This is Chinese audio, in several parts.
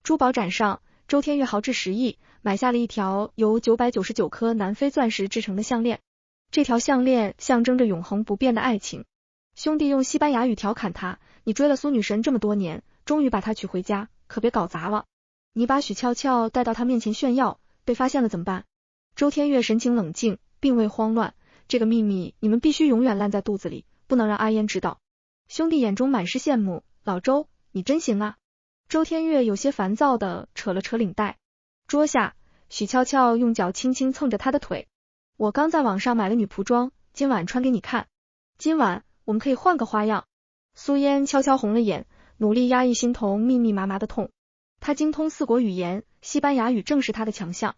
珠宝展上，周天月豪掷10亿，买下了一条由999颗南非钻石制成的项链。这条项链象征着永恒不变的爱情。兄弟用西班牙语调侃他，你追了苏女神这么多年，终于把她娶回家，可别搞砸了。你把许俏俏带到他面前炫耀，被发现了怎么办？周天月神情冷静，并未慌乱，这个秘密你们必须永远烂在肚子里，不能让阿烟知道。兄弟眼中满是羡慕，老周，你真行啊。周天月有些烦躁地扯了扯领带。桌下，许俏俏用脚轻轻蹭着他的腿。我刚在网上买了女仆装，今晚穿给你看。今晚我们可以换个花样。苏嫣悄悄红了眼，努力压抑心头密密麻麻的痛。她精通4国语言，西班牙语正是她的强项。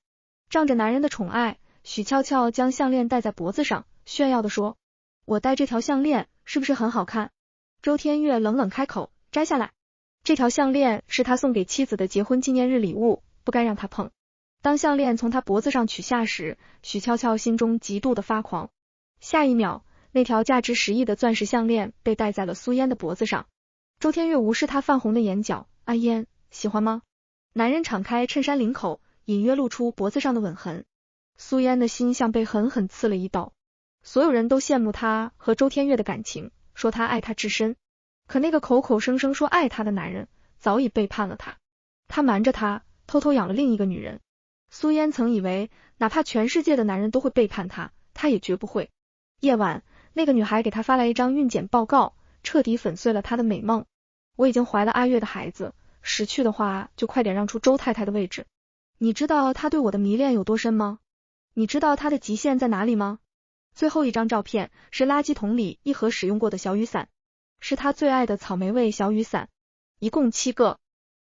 仗着男人的宠爱，许俏俏将项链戴在脖子上，炫耀地说，我戴这条项链是不是很好看？周天月冷冷开口，摘下来。这条项链是他送给妻子的结婚纪念日礼物，不该让他碰。当项链从他脖子上取下时，许俏俏心中极度的发狂。下一秒，那条价值10亿的钻石项链被戴在了苏嫣的脖子上。周天月无视他泛红的眼角，阿嫣，喜欢吗？男人敞开衬衫领口，隐约露出脖子上的吻痕。苏嫣的心像被狠狠刺了一刀。所有人都羡慕他和周天月的感情，说他爱他至深。可那个口口声声说爱他的男人早已背叛了他。他瞒着他，偷偷养了另一个女人。苏嫣曾以为哪怕全世界的男人都会背叛他，他也绝不会。夜晚，那个女孩给他发来一张孕检报告，彻底粉碎了他的美梦。我已经怀了阿月的孩子，识趣的话就快点让出周太太的位置。你知道他对我的迷恋有多深吗？你知道他的极限在哪里吗？最后一张照片是垃圾桶里一盒使用过的小雨伞，是他最爱的草莓味小雨伞，一共7个。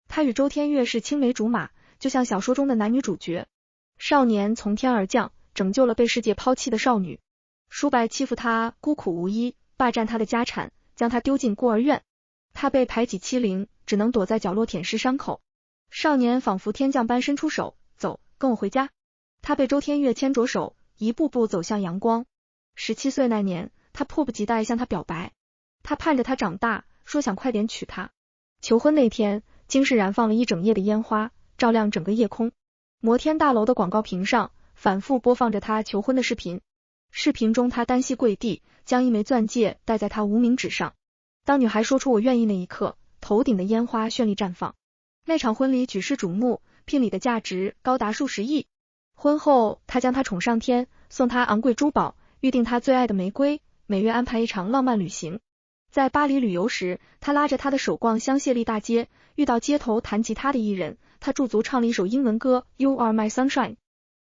他与周天月是青梅竹马，就像小说中的男女主角。少年从天而降，拯救了被世界抛弃的少女。叔伯欺负他孤苦无依，霸占他的家产，将他丢进孤儿院。他被排挤欺凌，只能躲在角落舔舐伤口。少年仿佛天降般伸出手，走，跟我回家。他被周天月牵着手，一步步走向阳光。17岁那年，他迫不及待向他表白。他盼着他长大，说想快点娶她。求婚那天，京市燃放了一整夜的烟花，照亮整个夜空。摩天大楼的广告屏上反复播放着他求婚的视频。视频中他单膝跪地，将一枚钻戒戴在他无名指上。当女孩说出我愿意那一刻，头顶的烟花绚丽绽放。那场婚礼举世瞩目，聘礼的价值高达数十亿。婚后，他将她宠上天，送她昂贵珠宝，预定她最爱的玫瑰，每月安排一场浪漫旅行。在巴黎旅游时，他拉着她的手逛香榭丽大街，遇到街头弹吉他的艺人，他驻足唱了一首英文歌 You Are My Sunshine，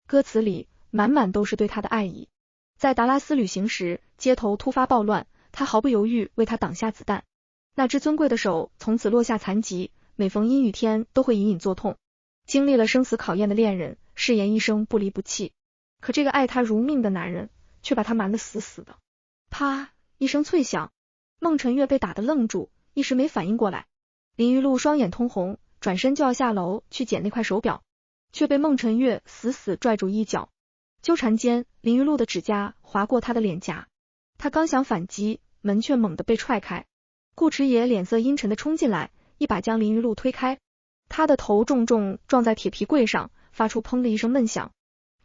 歌词里满满都是对她的爱意。在达拉斯旅行时，街头突发暴乱，他毫不犹豫为他挡下子弹。那只尊贵的手从此落下残疾，每逢阴雨天都会隐隐作痛。经历了生死考验的恋人，誓言一生不离不弃。可这个爱他如命的男人，却把他瞒得死死的。啪！一声脆响，孟晨月被打得愣住，一时没反应过来。林玉露双眼通红，转身就要下楼去捡那块手表，却被孟晨月死死拽住衣角。纠缠间，林玉露的指甲划过他的脸颊，他刚想反击，门却猛地被踹开。顾迟野脸色阴沉地冲进来，一把将林玉露推开。他的头重重撞在铁皮柜上，发出砰的一声闷响。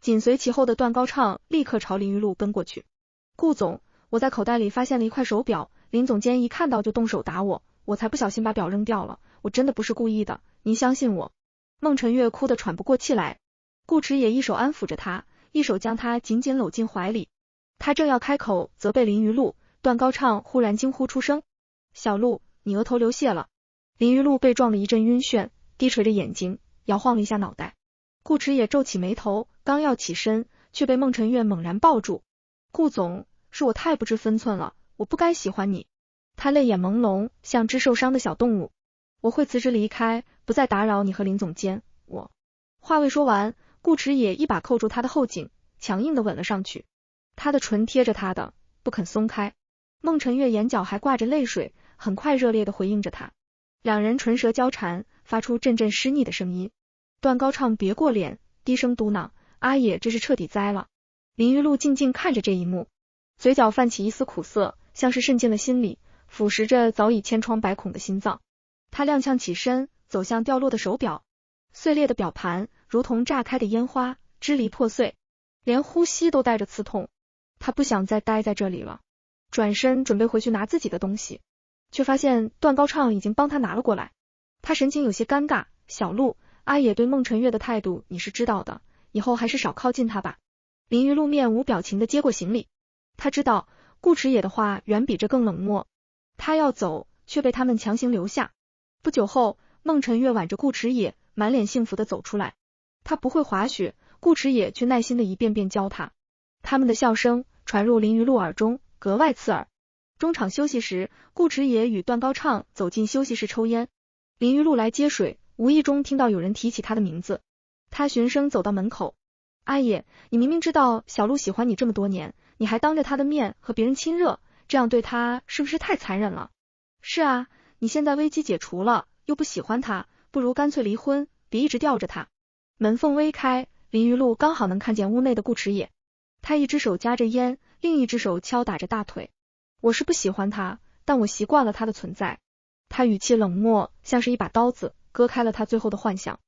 紧随其后的段高畅立刻朝林玉露奔过去。顾总，我在口袋里发现了一块手表，林总监一看到就动手打我，我才不小心把表扔掉了，我真的不是故意的，您相信我。孟晨月哭得喘不过气来。顾迟野一手安抚着他，一手将他紧紧搂进怀里。他正要开口责备林玉露，段高畅忽然惊呼出声，小露，你额头流血了。林玉露被撞得一阵晕眩，低垂着眼睛，摇晃了一下脑袋。顾迟野皱起眉头，刚要起身，却被孟晨月猛然抱住。顾总，是我太不知分寸了，我不该喜欢你。他泪眼朦胧，像只受伤的小动物。我会辞职离开，不再打扰你和林总监。我……话未说完，顾迟野一把扣住他的后颈，强硬地吻了上去。他的唇贴着他的，不肯松开。孟晨月眼角还挂着泪水，很快热烈地回应着他。两人唇舌交缠，发出阵阵湿腻的声音。段高畅别过脸，低声嘟囔，阿野这是彻底栽了。林玉露静静看着这一幕，嘴角泛起一丝苦涩，像是渗进了心里，腐蚀着早已千疮百孔的心脏。他踉跄起身，走向掉落的手表。碎裂的表盘如同炸开的烟花，支离破碎，连呼吸都带着刺痛。他不想再待在这里了，转身准备回去拿自己的东西，却发现段高畅已经帮他拿了过来。他神情有些尴尬，小陆，阿野对孟辰月的态度你是知道的，以后还是少靠近他吧。林于露面无表情地接过行李，他知道顾池野的话远比这更冷漠，他要走却被他们强行留下。不久后，孟辰月挽着顾池野，满脸幸福地走出来。他不会滑雪，顾池野却耐心地一遍遍教他。他们的笑声传入林于露耳中，格外刺耳。中场休息时，顾池野与段高畅走进休息室抽烟。林于露来接水，无意中听到有人提起他的名字，他循声走到门口。阿野，你明明知道小鹿喜欢你这么多年，你还当着他的面和别人亲热，这样对他是不是太残忍了？是啊，你现在危机解除了，又不喜欢他，不如干脆离婚，别一直吊着他。门缝微开，林于露刚好能看见屋内的顾池野，他一只手夹着烟，另一只手敲打着大腿。我是不喜欢他，但我习惯了他的存在。他语气冷漠，像是一把刀子，割开了他最后的幻想。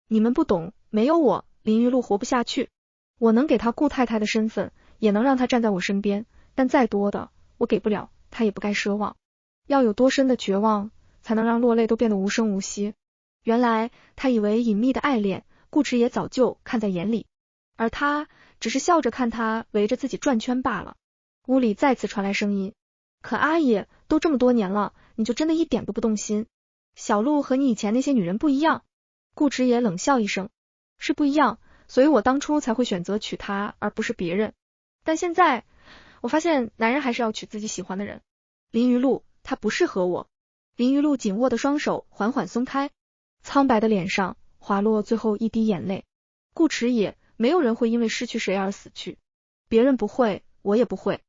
你们不懂，没有我，林于露活不下去。我能给他顾太太的身份，也能让他站在我身边，但再多的我给不了，他也不该奢望。要有多深的绝望，才能让落泪都变得无声无息？原来他以为隐秘的爱恋，顾池野早就看在眼里，而他只是笑着看他围着自己转圈罢了。屋里再次传来声音，可阿野，都这么多年了，你就真的一点都不动心？小鹿和你以前那些女人不一样。顾池野冷笑一声，是不一样，所以我当初才会选择娶她而不是别人。但现在我发现男人还是要娶自己喜欢的人。林于露，他不适合我。林于露紧握的双手缓缓松开，苍白的脸上滑落最后一滴眼泪。顾池野，没有人会因为失去谁而死去，别人不会，我也不会。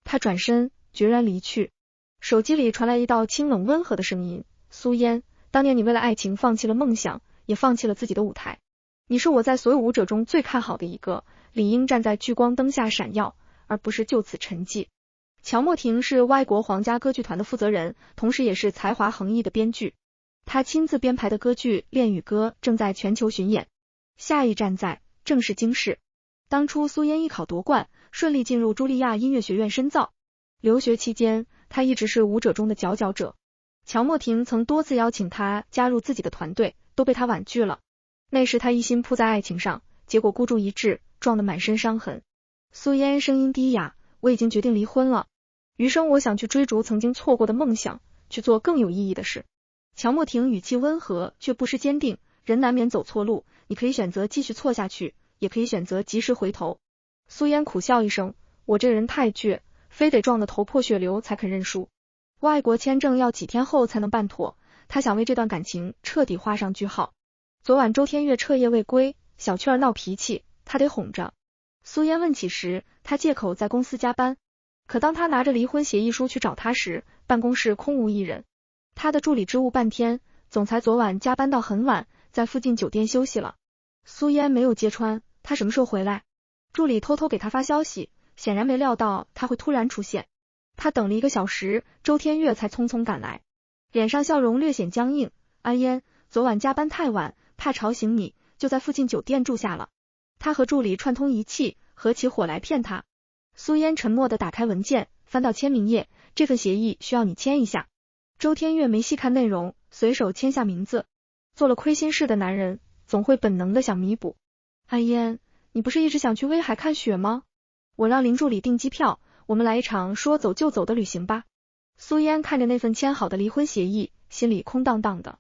他转身决然离去。手机里传来一道清冷温和的声音，苏嫣，当年你为了爱情放弃了梦想，也放弃了自己的舞台。你是我在所有舞者中最看好的一个，理应站在聚光灯下闪耀，而不是就此沉寂。乔莫廷是外国皇家歌剧团的负责人，同时也是才华横溢的编剧。他亲自编排的歌剧《恋与歌》正在全球巡演，下一站在正是京市。当初苏嫣艺考夺冠，顺利进入茱莉亚音乐学院深造。留学期间，他一直是舞者中的佼佼者。乔莫廷曾多次邀请他加入自己的团队，都被他婉拒了。那时他一心扑在爱情上，结果孤注一掷，撞得满身伤痕。苏嫣声音低哑，我已经决定离婚了，余生我想去追逐曾经错过的梦想，去做更有意义的事。乔莫廷语气温和，却不失坚定，人难免走错路，你可以选择继续错下去，也可以选择及时回头。苏嫣苦笑一声，我这人太倔，非得撞得头破血流才肯认输。外国签证要几天后才能办妥，他想为这段感情彻底画上句号。昨晚周天月彻夜未归，小雀儿闹脾气，他得哄着。苏嫣问起时，他借口在公司加班，可当他拿着离婚协议书去找他时，办公室空无一人。他的助理支吾半天，总裁昨晚加班到很晚，在附近酒店休息了。苏嫣没有揭穿他什么时候回来，助理偷偷给他发消息，显然没料到他会突然出现。他等了1个小时，周天月才匆匆赶来，脸上笑容略显僵硬。安嫣，昨晚加班太晚，怕吵醒你，就在附近酒店住下了。他和助理串通一气，合起伙来骗他。苏嫣沉默地打开文件，翻到签名页，这份协议需要你签一下。周天月没细看内容，随手签下名字。做了亏心事的男人，总会本能地想弥补。安嫣，你不是一直想去威海看雪吗？我让林助理订机票，我们来一场说走就走的旅行吧。苏嫣看着那份签好的离婚协议，心里空荡荡的。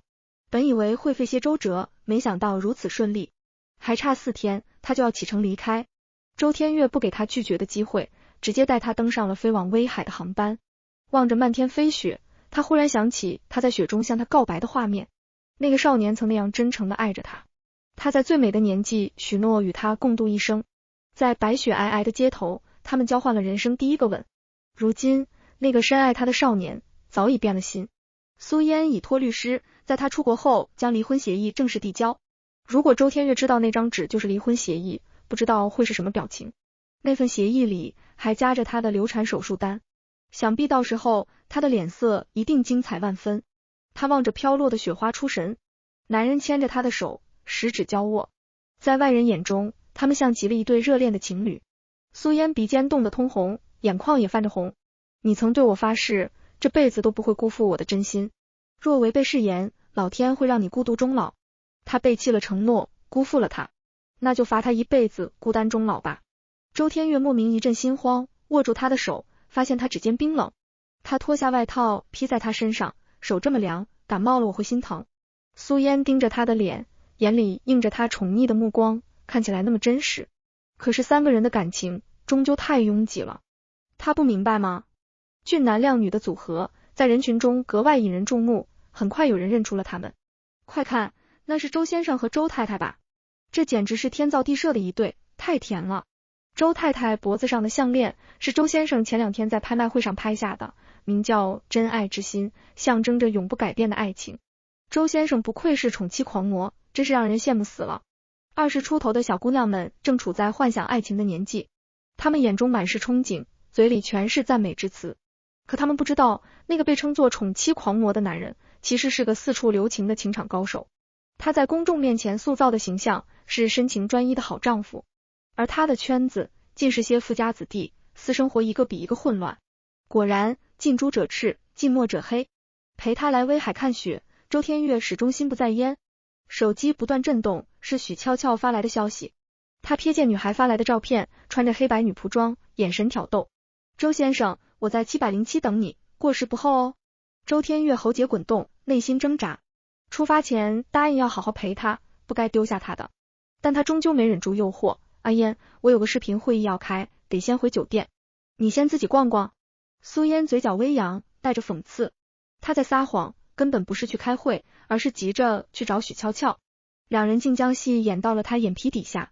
本以为会费些周折，没想到如此顺利。还差4天，他就要启程离开。周天月不给他拒绝的机会，直接带他登上了飞往威海的航班。望着漫天飞雪，他忽然想起他在雪中向他告白的画面。那个少年曾那样真诚地爱着他，他在最美的年纪许诺与他共度一生。在白雪皑皑的街头，他们交换了人生第一个吻。如今，那个深爱他的少年早已变了心。苏嫣已托律师，在他出国后将离婚协议正式递交。如果周天月知道那张纸就是离婚协议，不知道会是什么表情。那份协议里还夹着他的流产手术单，想必到时候他的脸色一定精彩万分。他望着飘落的雪花出神，男人牵着他的手，十指交握。在外人眼中，他们像极了一对热恋的情侣。苏嫣鼻尖冻得通红，眼眶也泛着红。你曾对我发誓，这辈子都不会辜负我的真心。若违背誓言，老天会让你孤独终老。他背弃了承诺，辜负了他，那就罚他一辈子孤单终老吧。周天月莫名一阵心慌，握住他的手，发现他指尖冰冷。他脱下外套披在他身上，手这么凉，感冒了我会心疼。苏嫣盯着他的脸，眼里映着他宠溺的目光，看起来那么真实。可是三个人的感情终究太拥挤了。他不明白吗？俊男靓女的组合在人群中格外引人注目，很快有人认出了他们。快看，那是周先生和周太太吧？这简直是天造地设的一对，太甜了。周太太脖子上的项链是周先生前2天在拍卖会上拍下的，名叫真爱之心，象征着永不改变的爱情。周先生不愧是宠妻狂魔，真是让人羡慕死了。20出头的小姑娘们正处在幻想爱情的年纪，她们眼中满是憧憬，嘴里全是赞美之词。可她们不知道，那个被称作宠妻狂魔的男人，其实是个四处留情的情场高手。他在公众面前塑造的形象是深情专一的好丈夫，而他的圈子尽是些富家子弟，私生活一个比一个混乱。果然，近朱者赤，近墨者黑。陪他来威海看雪，周天月始终心不在焉。手机不断震动，是许俏俏发来的消息。他瞥见女孩发来的照片，穿着黑白女仆装，眼神挑逗。周先生，我在707等你，过时不候哦。周天月喉结滚动，内心挣扎。出发前答应要好好陪他，不该丢下他的。但他终究没忍住诱惑，阿嫣，我有个视频会议要开，得先回酒店，你先自己逛逛。苏嫣嘴角微扬，带着讽刺。他在撒谎，根本不是去开会，而是急着去找许俏俏。两人竟将戏演到了他眼皮底下。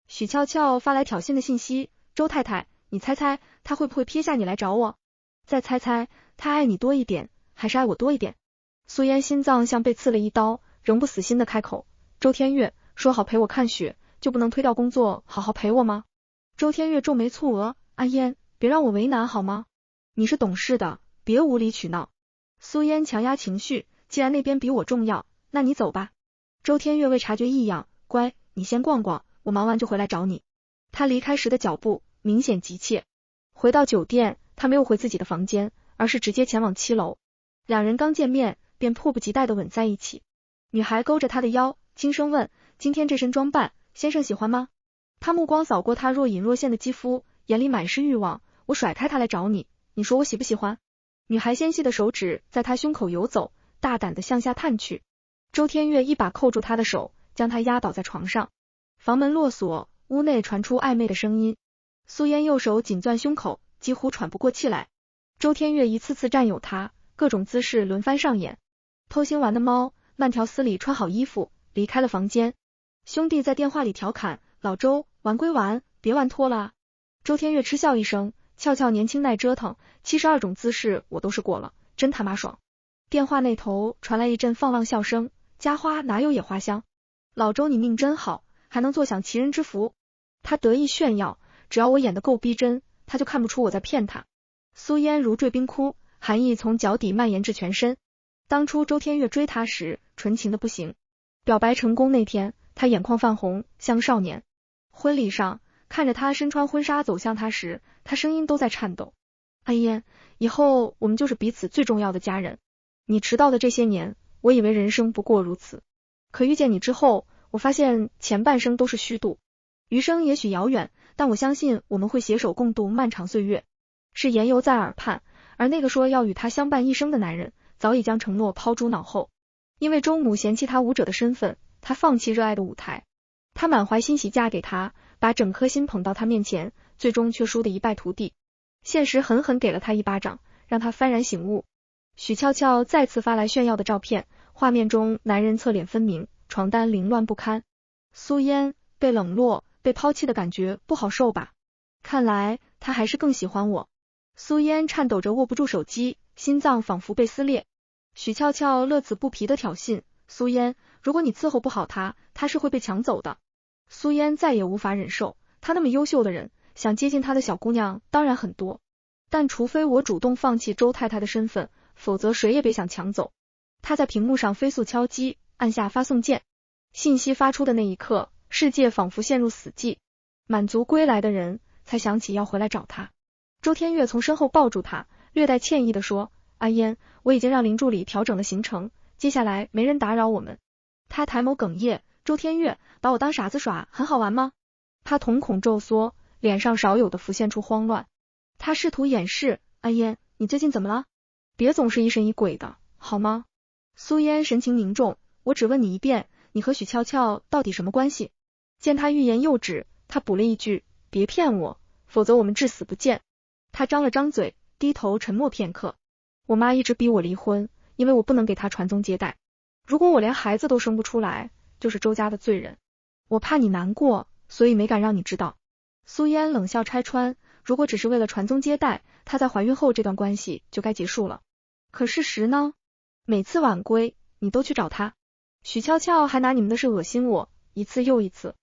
许俏俏发来挑衅的信息，周太太，你猜猜他会不会撇下你来找我？再猜猜，他爱你多一点，还是爱我多一点？苏嫣心脏像被刺了一刀，仍不死心的开口，周天月，说好陪我看雪，就不能推掉工作，好好陪我吗？周天月皱眉蹙额，阿嫣，别让我为难好吗？你是懂事的，别无理取闹。苏嫣强压情绪，既然那边比我重要，那你走吧。周天月未察觉异样，乖，你先逛逛，我忙完就回来找你。他离开时的脚步明显急切。回到酒店，他没有回自己的房间，而是直接前往7楼。两人刚见面，便迫不及待地吻在一起。女孩勾着他的腰，轻声问，今天这身装扮，先生喜欢吗？他目光扫过他若隐若现的肌肤，眼里满是欲望，我甩开他来找你，你说我喜不喜欢？女孩纤细的手指在他胸口游走，大胆地向下探去。周天月一把扣住他的手，将他压倒在床上。房门落锁，屋内传出暧昧的声音。苏嫣右手紧攥胸口，几乎喘不过气来。周天月一次次占有他，各种姿势轮番上演。偷腥完的猫慢条斯理穿好衣服，离开了房间。兄弟在电话里调侃，老周，玩归玩，别玩脱了啊。周天月嗤笑一声，俏俏年轻耐折腾，72种姿势我都试过了，真他妈爽。电话那头传来一阵放浪笑声，家花哪有野花香？老周你命真好，还能坐享其人之福。他得意炫耀，只要我演得够逼真，他就看不出我在骗他。苏嫣如坠冰窟，寒意从脚底蔓延至全身。当初周天月追她时，纯情的不行。表白成功那天，他眼眶泛红，像少年。婚礼上，看着他身穿婚纱走向他时，他声音都在颤抖。阿嫣，以后我们就是彼此最重要的家人。你迟到的这些年，我以为人生不过如此。可遇见你之后，我发现前半生都是虚度。余生也许遥远，但我相信我们会携手共度漫长岁月。是言犹在耳畔，而那个说要与他相伴一生的男人，早已将承诺抛诸脑后。因为周母嫌弃他舞者的身份，他放弃热爱的舞台。他满怀欣喜嫁给他，把整颗心捧到他面前，最终却输得一败涂地。现实狠狠给了他一巴掌，让他幡然醒悟。许俏俏再次发来炫耀的照片，画面中男人侧脸分明，床单凌乱不堪。苏嫣被冷落、被抛弃的感觉不好受吧？看来他还是更喜欢我。苏嫣颤抖着握不住手机，心脏仿佛被撕裂。许俏俏乐此不疲的挑衅，苏嫣，如果你伺候不好他，他是会被抢走的。苏嫣再也无法忍受，他那么优秀的人，想接近他的小姑娘当然很多，但除非我主动放弃周太太的身份，否则谁也别想抢走。他在屏幕上飞速敲击，按下发送键。信息发出的那一刻，世界仿佛陷入死寂。满足归来的人才想起要回来找他。周天月从身后抱住他，略带歉意地说，阿烟，我已经让林助理调整了行程，接下来没人打扰我们。他抬眸哽咽，周天月，把我当傻子耍，很好玩吗？他瞳孔骤缩，脸上少有的浮现出慌乱。他试图掩饰，阿烟，你最近怎么了？别总是疑神疑鬼的，好吗？苏烟神情凝重，我只问你一遍，你和许俏俏到底什么关系？见他欲言又止，他补了一句，别骗我，否则我们至死不见。他张了张嘴，低头沉默片刻。我妈一直逼我离婚，因为我不能给她传宗接代。如果我连孩子都生不出来，就是周家的罪人。我怕你难过，所以没敢让你知道。苏烟冷笑拆穿，如果只是为了传宗接代，她在怀孕后这段关系就该结束了。可事实呢？每次晚归，你都去找她。许俏俏还拿你们的事恶心我，一次又一次。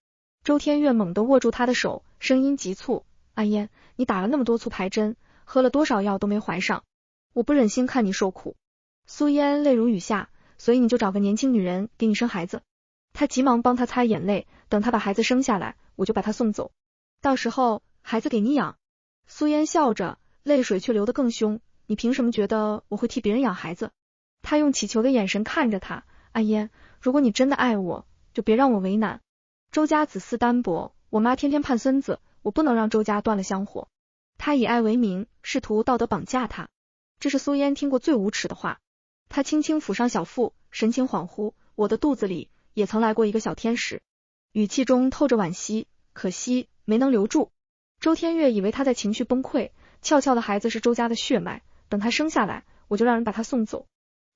周天月猛地握住她的手，声音急促，阿烟，你打了那么多促排针，喝了多少药都没怀上，我不忍心看你受苦。苏烟泪如雨下，所以你就找个年轻女人给你生孩子。他急忙帮她擦眼泪，等她把孩子生下来，我就把她送走，到时候孩子给你养。苏烟笑着，泪水却流得更凶，你凭什么觉得我会替别人养孩子？他用乞求的眼神看着她，阿烟，如果你真的爱我，就别让我为难。周家子嗣单薄，我妈天天盼孙子，我不能让周家断了香火。他以爱为名，试图道德绑架她，这是苏烟听过最无耻的话。他轻轻抚上小腹，神情恍惚，我的肚子里也曾来过一个小天使，语气中透着惋惜，可惜没能留住。周天月以为他在情绪崩溃，俏俏的孩子是周家的血脉，等他生下来，我就让人把他送走。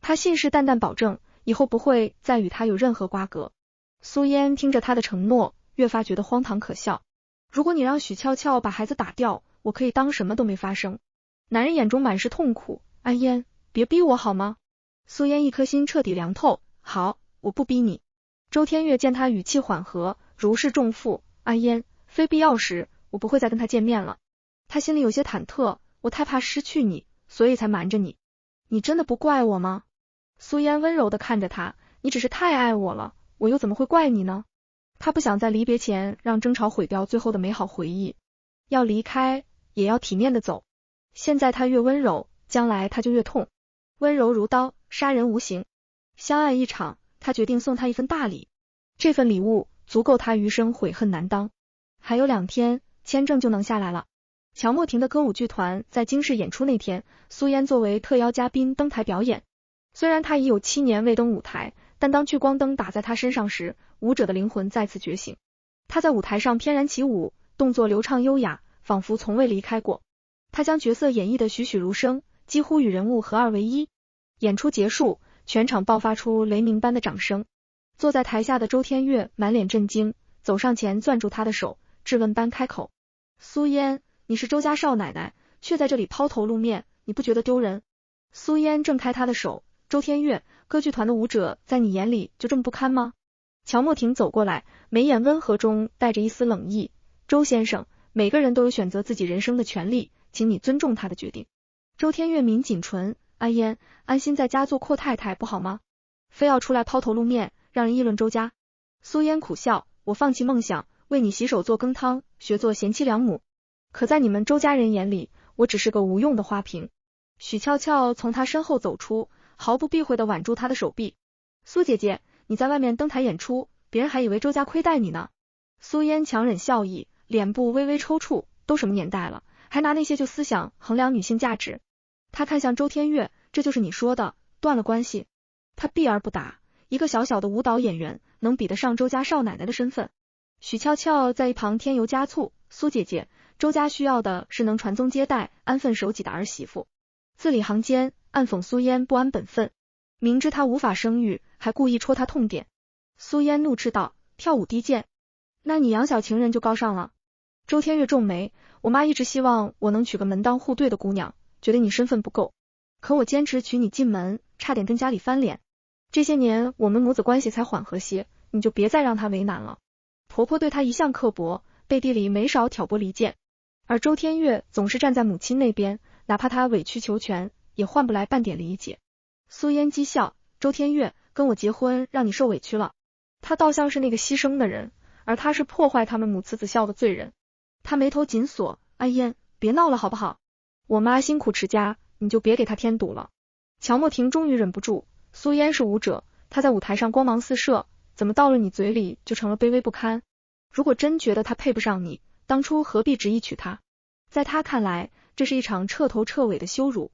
他信誓旦旦保证，以后不会再与他有任何瓜葛。苏烟听着他的承诺，越发觉得荒唐可笑。如果你让许俏俏把孩子打掉，我可以当什么都没发生。男人眼中满是痛苦，阿烟，别逼我好吗？苏烟一颗心彻底凉透，好，我不逼你。周天月见他语气缓和，如释重负，阿烟，非必要时，我不会再跟他见面了。他心里有些忐忑，我太怕失去你，所以才瞒着你。你真的不怪我吗？苏烟温柔地看着他，你只是太爱我了，我又怎么会怪你呢？他不想在离别前让争吵毁掉最后的美好回忆，要离开也要体面的走。现在他越温柔，将来他就越痛。温柔如刀，杀人无形。相爱一场，他决定送他一份大礼，这份礼物足够他余生悔恨难当。还有2天，签证就能下来了。乔莫廷的歌舞剧团在京市演出那天，苏烟作为特邀嘉宾登台表演。虽然他已有7年未登舞台，但当聚光灯打在他身上时，舞者的灵魂再次觉醒。他在舞台上翩然起舞，动作流畅优雅，仿佛从未离开过。他将角色演绎得栩栩如生，几乎与人物合二为一。演出结束，全场爆发出雷鸣般的掌声。坐在台下的周天月满脸震惊，走上前攥住他的手，质问般开口，苏烟，你是周家少奶奶，却在这里抛头露面，你不觉得丢人？苏烟挣开他的手，周天月，歌剧团的舞者在你眼里就这么不堪吗？乔莫廷走过来，眉眼温和中带着一丝冷意，周先生，每个人都有选择自己人生的权利，请你尊重他的决定。周天月抿紧唇，阿烟，安心在家做阔太太不好吗？非要出来抛头露面，让人议论周家。苏烟苦笑，我放弃梦想，为你洗手做羹汤，学做贤妻良母。可在你们周家人眼里，我只是个无用的花瓶。许俏俏从他身后走出，毫不避讳地挽住他的手臂。苏姐姐，你在外面登台演出，别人还以为周家亏待你呢。苏烟强忍笑意，脸部微微抽搐，都什么年代了，还拿那些旧思想衡量女性价值。他看向周天月，这就是你说的断了关系？他避而不答，一个小小的舞蹈演员能比得上周家少奶奶的身份？许俏俏在一旁添油加醋，苏姐姐，周家需要的是能传宗接代、安分守己的儿媳妇。字里行间暗讽苏烟不安本分，明知她无法生育，还故意戳她痛点。苏烟怒斥道，跳舞低贱，那你养小情人就高尚了。周天月皱眉，我妈一直希望我能娶个门当户对的姑娘，觉得你身份不够，可我坚持娶你进门，差点跟家里翻脸。这些年我们母子关系才缓和些，你就别再让她为难了。婆婆对她一向刻薄，背地里没少挑拨离间，而周天月总是站在母亲那边，哪怕她委曲求全，也换不来半点理解。苏烟讥笑，周天月，跟我结婚让你受委屈了。他倒像是那个牺牲的人，而他是破坏他们母慈子孝的罪人。他眉头紧锁，阿嫣，别闹了好不好？我妈辛苦持家，你就别给她添堵了。乔莫婷终于忍不住，苏嫣是舞者，她在舞台上光芒四射，怎么到了你嘴里就成了卑微不堪？如果真觉得她配不上你，当初何必执意娶她？在他看来，这是一场彻头彻尾的羞辱。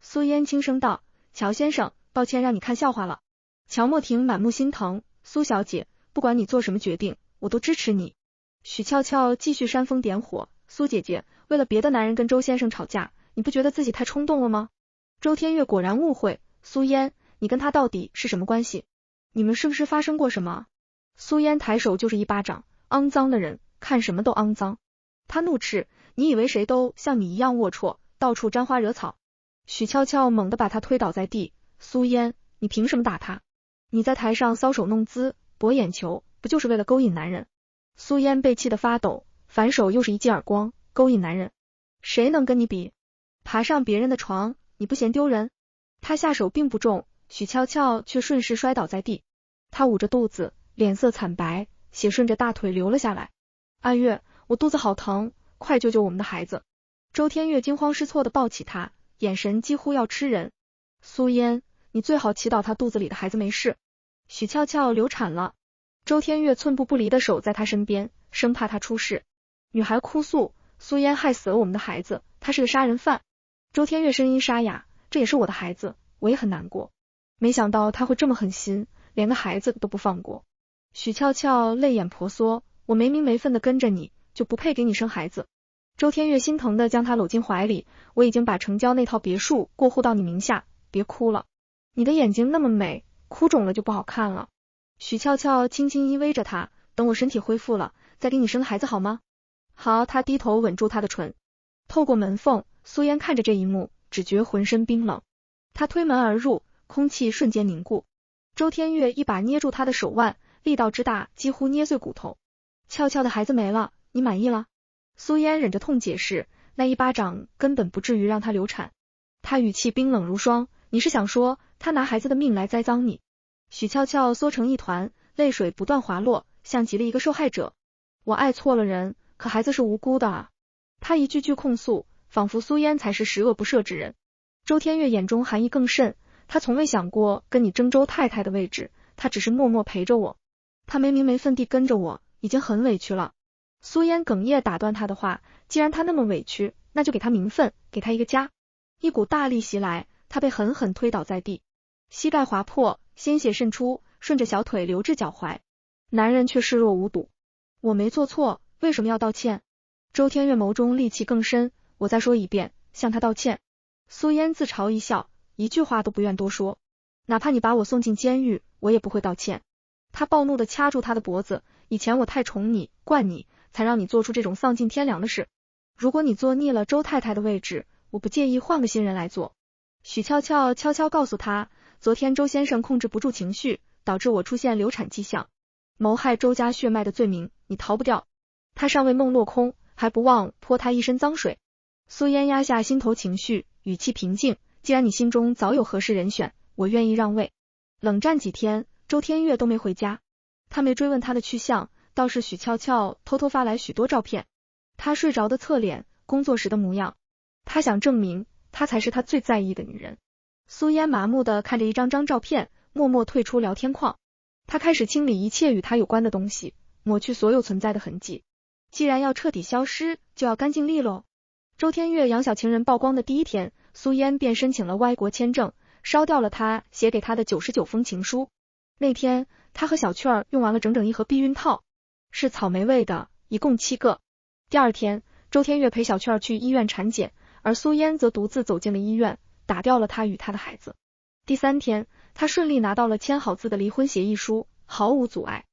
苏嫣轻声道，乔先生，抱歉让你看笑话了。乔莫婷满目心疼，苏小姐，不管你做什么决定，我都支持你。许俏俏继续煽风点火，苏姐姐，为了别的男人跟周先生吵架，你不觉得自己太冲动了吗？周天月果然误会，苏嫣，你跟他到底是什么关系？你们是不是发生过什么？苏嫣抬手就是一巴掌，肮脏的人，看什么都肮脏。他怒斥，你以为谁都像你一样龌龊，到处沾花惹草？许俏俏猛地把他推倒在地，苏嫣，你凭什么打他？你在台上搔首弄姿，博眼球，不就是为了勾引男人？苏嫣被气得发抖，反手又是一记耳光，勾引男人，谁能跟你比？爬上别人的床，你不嫌丢人？他下手并不重，许俏俏却顺势摔倒在地，他捂着肚子，脸色惨白，血顺着大腿流了下来。阿月，我肚子好疼，快救救我们的孩子！周天月惊慌失措地抱起他，眼神几乎要吃人。苏嫣，你最好祈祷他肚子里的孩子没事。许俏俏流产了。周天月寸步不离地守在他身边，生怕他出事。女孩哭诉，苏嫣害死了我们的孩子，他是个杀人犯。周天月声音沙哑，这也是我的孩子，我也很难过。没想到他会这么狠心，连个孩子都不放过。许俏俏泪眼婆娑，我没名没分的跟着你，就不配给你生孩子。周天月心疼的将他搂进怀里，我已经把城郊那套别墅过户到你名下，别哭了。你的眼睛那么美，哭肿了就不好看了。许俏俏轻轻依偎着他，等我身体恢复了，再给你生孩子好吗？好，他低头吻住他的唇。透过门缝，苏嫣看着这一幕，只觉浑身冰冷。他推门而入，空气瞬间凝固。周天月一把捏住他的手腕，力道之大，几乎捏碎骨头。俏俏的孩子没了，你满意了？苏嫣忍着痛解释，那一巴掌根本不至于让他流产。他语气冰冷如霜，你是想说他拿孩子的命来栽赃你？许俏俏缩成一团，泪水不断滑落，像极了一个受害者。我爱错了人，可孩子是无辜的啊。他一句句控诉，仿佛苏嫣才是十恶不赦之人。周天月眼中寒意更甚，他从未想过跟你争周太太的位置，他只是默默陪着我。他没名没分地跟着我，已经很委屈了。苏嫣哽咽打断他的话，既然他那么委屈，那就给他名分，给他一个家。一股大力袭来，他被狠狠推倒在地，膝盖划破，鲜血渗出，顺着小腿流至脚踝。男人却视若无睹。我没做错，为什么要道歉？周天月眸中戾气更深，我再说一遍，向他道歉。苏嫣自嘲一笑，一句话都不愿多说。哪怕你把我送进监狱，我也不会道歉。他暴怒地掐住他的脖子，以前我太宠你，惯你，才让你做出这种丧尽天良的事。如果你坐腻了周太太的位置，我不介意换个新人来做。许俏俏悄悄告诉他，昨天周先生控制不住情绪，导致我出现流产迹象，谋害周家血脉的罪名，你逃不掉。他尚未梦落空，还不忘泼他一身脏水。苏嫣压下心头情绪，语气平静，既然你心中早有合适人选，我愿意让位。冷战几天，周天月都没回家，他没追问他的去向，倒是许俏俏偷偷发来许多照片，他睡着的侧脸，工作时的模样，他想证明他才是他最在意的女人。苏嫣麻木地看着一张张照片，默默退出聊天框。他开始清理一切与他有关的东西，抹去所有存在的痕迹。既然要彻底消失，就要干净利落。周天月养小情人曝光的第一天，苏嫣便申请了歪国签证，烧掉了他写给他的99封情书。那天他和小雀儿用完了整整一盒避孕套，是草莓味的，一共7个。第二天，周天月陪小雀儿去医院产检，而苏嫣则独自走进了医院，打掉了他与他的孩子。第3天，他顺利拿到了签好字的离婚协议书，毫无阻碍。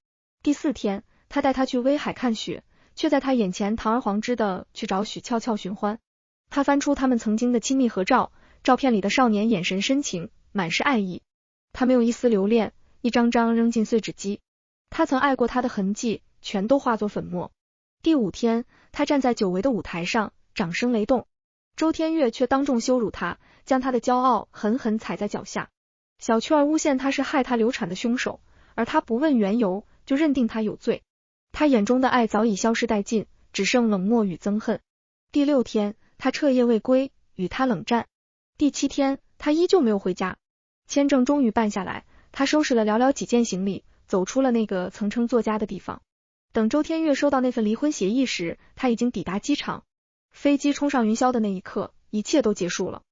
第4天，他带他去威海看雪，却在他眼前堂而皇之的去找许俏俏寻欢。他翻出他们曾经的亲密合照，照片里的少年眼神深情，满是爱意。他没有一丝留恋，一张张扔进碎纸机。他曾爱过他的痕迹，全都化作粉末。第5天，他站在久违的舞台上，掌声雷动。周天月却当众羞辱他，将他的骄傲狠狠踩在脚下。小雀儿诬陷他是害他流产的凶手，而他不问缘由，就认定他有罪。他眼中的爱早已消失殆尽，只剩冷漠与憎恨。第6天，他彻夜未归，与他冷战。第7天，他依旧没有回家。签证终于办下来，他收拾了寥寥几件行李，走出了那个曾称作家的地方。等周天月收到那份离婚协议时，他已经抵达机场。飞机冲上云霄的那一刻，一切都结束了。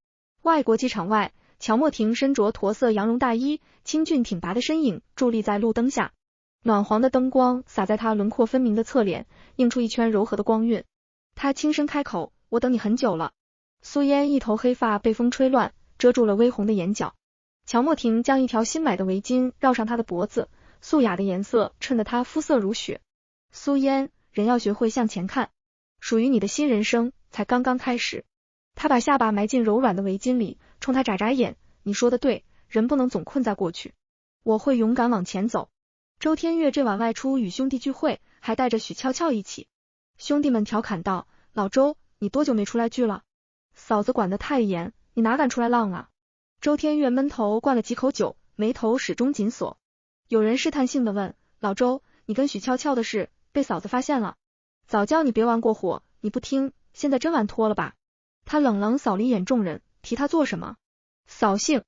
外国机场外，乔莫婷身着驼色羊绒大衣，清俊挺拔的身影伫立在路灯下，暖黄的灯光洒在他轮廓分明的侧脸，映出一圈柔和的光晕。他轻声开口，我等你很久了。苏嫣一头黑发被风吹乱，遮住了微红的眼角。乔莫婷将一条新买的围巾绕上他的脖子，素雅的颜色衬得他肤色如雪。苏嫣，人要学会向前看，属于你的新人生才刚刚开始。他把下巴埋进柔软的围巾里，冲他眨眨眼，你说的对，人不能总困在过去，我会勇敢往前走。周天月这晚外出与兄弟聚会，还带着许俏俏一起。兄弟们调侃道，老周，你多久没出来聚了？嫂子管得太严，你哪敢出来浪啊？周天月闷头灌了几口酒，眉头始终紧锁。有人试探性地问，老周，你跟许俏俏的事被嫂子发现了？早叫你别玩过火，你不听，现在真玩脱了吧？他冷冷扫了一眼众人，提他做什么？扫兴。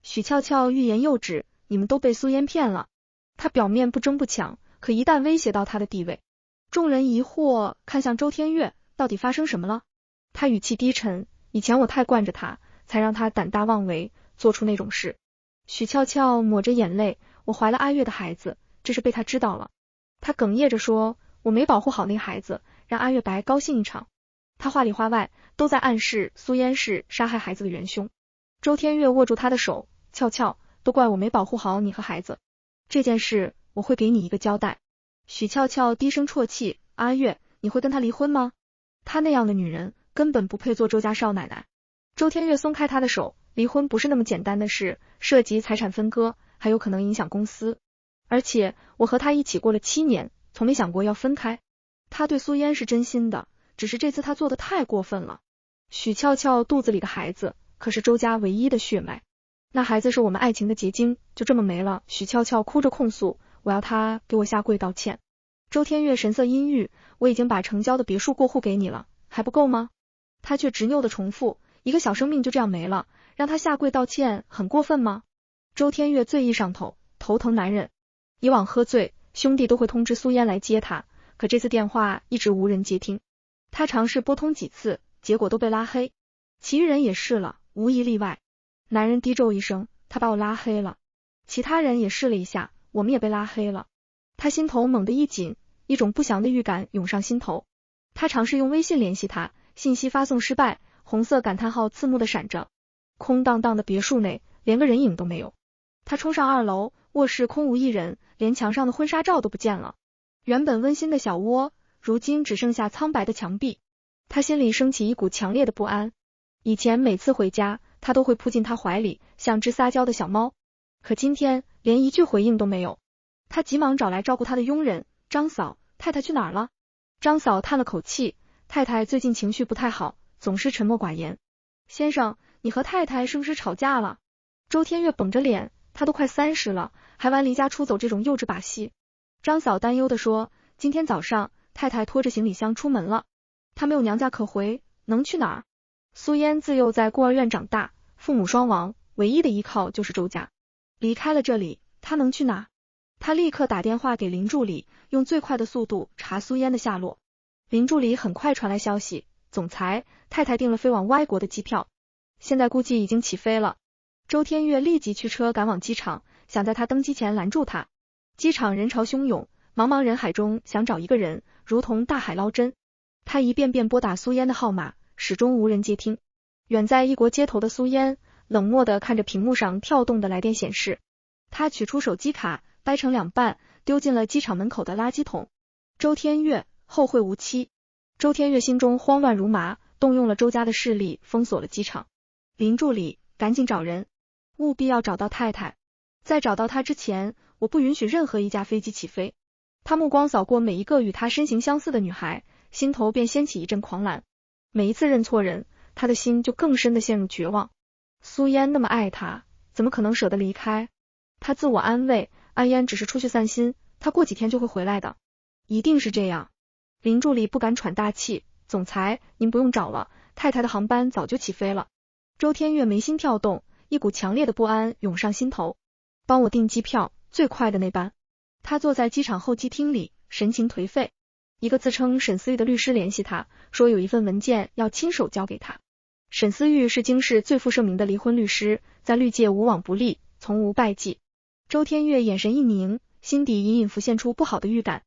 许俏俏欲言又止，你们都被苏嫣骗了。他表面不争不抢，可一旦威胁到他的地位，众人疑惑看向周天月，到底发生什么了？他语气低沉，以前我太惯着他，才让他胆大妄为，做出那种事。许俏俏抹着眼泪，我怀了阿月的孩子，这是被他知道了。他哽咽着说，我没保护好那孩子，让阿月白高兴一场。他话里话外都在暗示苏嫣是杀害孩子的元凶。周天月握住他的手，俏俏，都怪我没保护好你和孩子，这件事我会给你一个交代。许俏俏低声啜泣，阿月，你会跟他离婚吗？她那样的女人根本不配做周家少奶奶。周天月松开他的手，离婚不是那么简单的事，涉及财产分割，还有可能影响公司。而且我和他一起过了7年，从没想过要分开。他对苏嫣是真心的，只是这次他做的太过分了。许俏俏肚子里的孩子可是周家唯一的血脉，那孩子是我们爱情的结晶，就这么没了。许俏俏哭着控诉，我要他给我下跪道歉。周天月神色阴郁，我已经把成交的别墅过户给你了，还不够吗？他却执拗的重复，一个小生命就这样没了，让他下跪道歉很过分吗？周天月醉意上头，头疼难忍。以往喝醉，兄弟都会通知苏嫣来接他，可这次电话一直无人接听。他尝试拨通几次，结果都被拉黑。其余人也试了，无一例外。男人低咒一声，他把我拉黑了。其他人也试了一下，我们也被拉黑了。他心头猛地一紧，一种不祥的预感涌上心头。他尝试用微信联系他，信息发送失败，红色感叹号刺目的闪着。空荡荡的别墅内，连个人影都没有。他冲上2楼，卧室空无一人，连墙上的婚纱照都不见了。原本温馨的小窝，如今只剩下苍白的墙壁。他心里升起一股强烈的不安。以前每次回家，他都会扑进他怀里，像只撒娇的小猫。可今天连一句回应都没有。他急忙找来照顾他的佣人，张嫂，太太去哪儿了？张嫂叹了口气，太太最近情绪不太好，总是沉默寡言。先生，你和太太是不是吵架了？周天月绷着脸，他都快30了，还玩离家出走这种幼稚把戏。张嫂担忧地说，今天早上太太拖着行李箱出门了，她没有娘家可回，能去哪儿？苏嫣自幼在孤儿院长大，父母双亡，唯一的依靠就是周家。离开了这里，她能去哪？他立刻打电话给林助理，用最快的速度查苏嫣的下落。林助理很快传来消息，总裁，太太订了飞往歪国的机票，现在估计已经起飞了。周天月立即驱车赶往机场，想在他登机前拦住他。机场人潮汹涌，茫茫人海中想找一个人，如同大海捞针。他一遍遍拨打苏嫣的号码，始终无人接听。远在异国街头的苏嫣冷漠地看着屏幕上跳动的来电显示，他取出手机卡，掰成2半，丢进了机场门口的垃圾桶。周天月，后会无期。周天月心中慌乱如麻，动用了周家的势力封锁了机场。林助理，赶紧找人，务必要找到太太。在找到她之前，我不允许任何一架飞机起飞。他目光扫过每一个与他身形相似的女孩，心头便掀起一阵狂澜。每一次认错人，他的心就更深的陷入绝望。苏嫣那么爱他，怎么可能舍得离开？他自我安慰，阿嫣只是出去散心，他过几天就会回来的。一定是这样。林助理不敢喘大气，总裁，您不用找了，太太的航班早就起飞了。周天月眉心跳动，一股强烈的不安涌上心头。帮我订机票，最快的那班。他坐在机场候机厅里，神情颓废。一个自称沈思玉的律师联系他，说有一份文件要亲手交给他。沈思玉是京市最负盛名的离婚律师，在律界无往不利，从无败绩。周天月眼神一凝，心底隐隐浮现出不好的预感。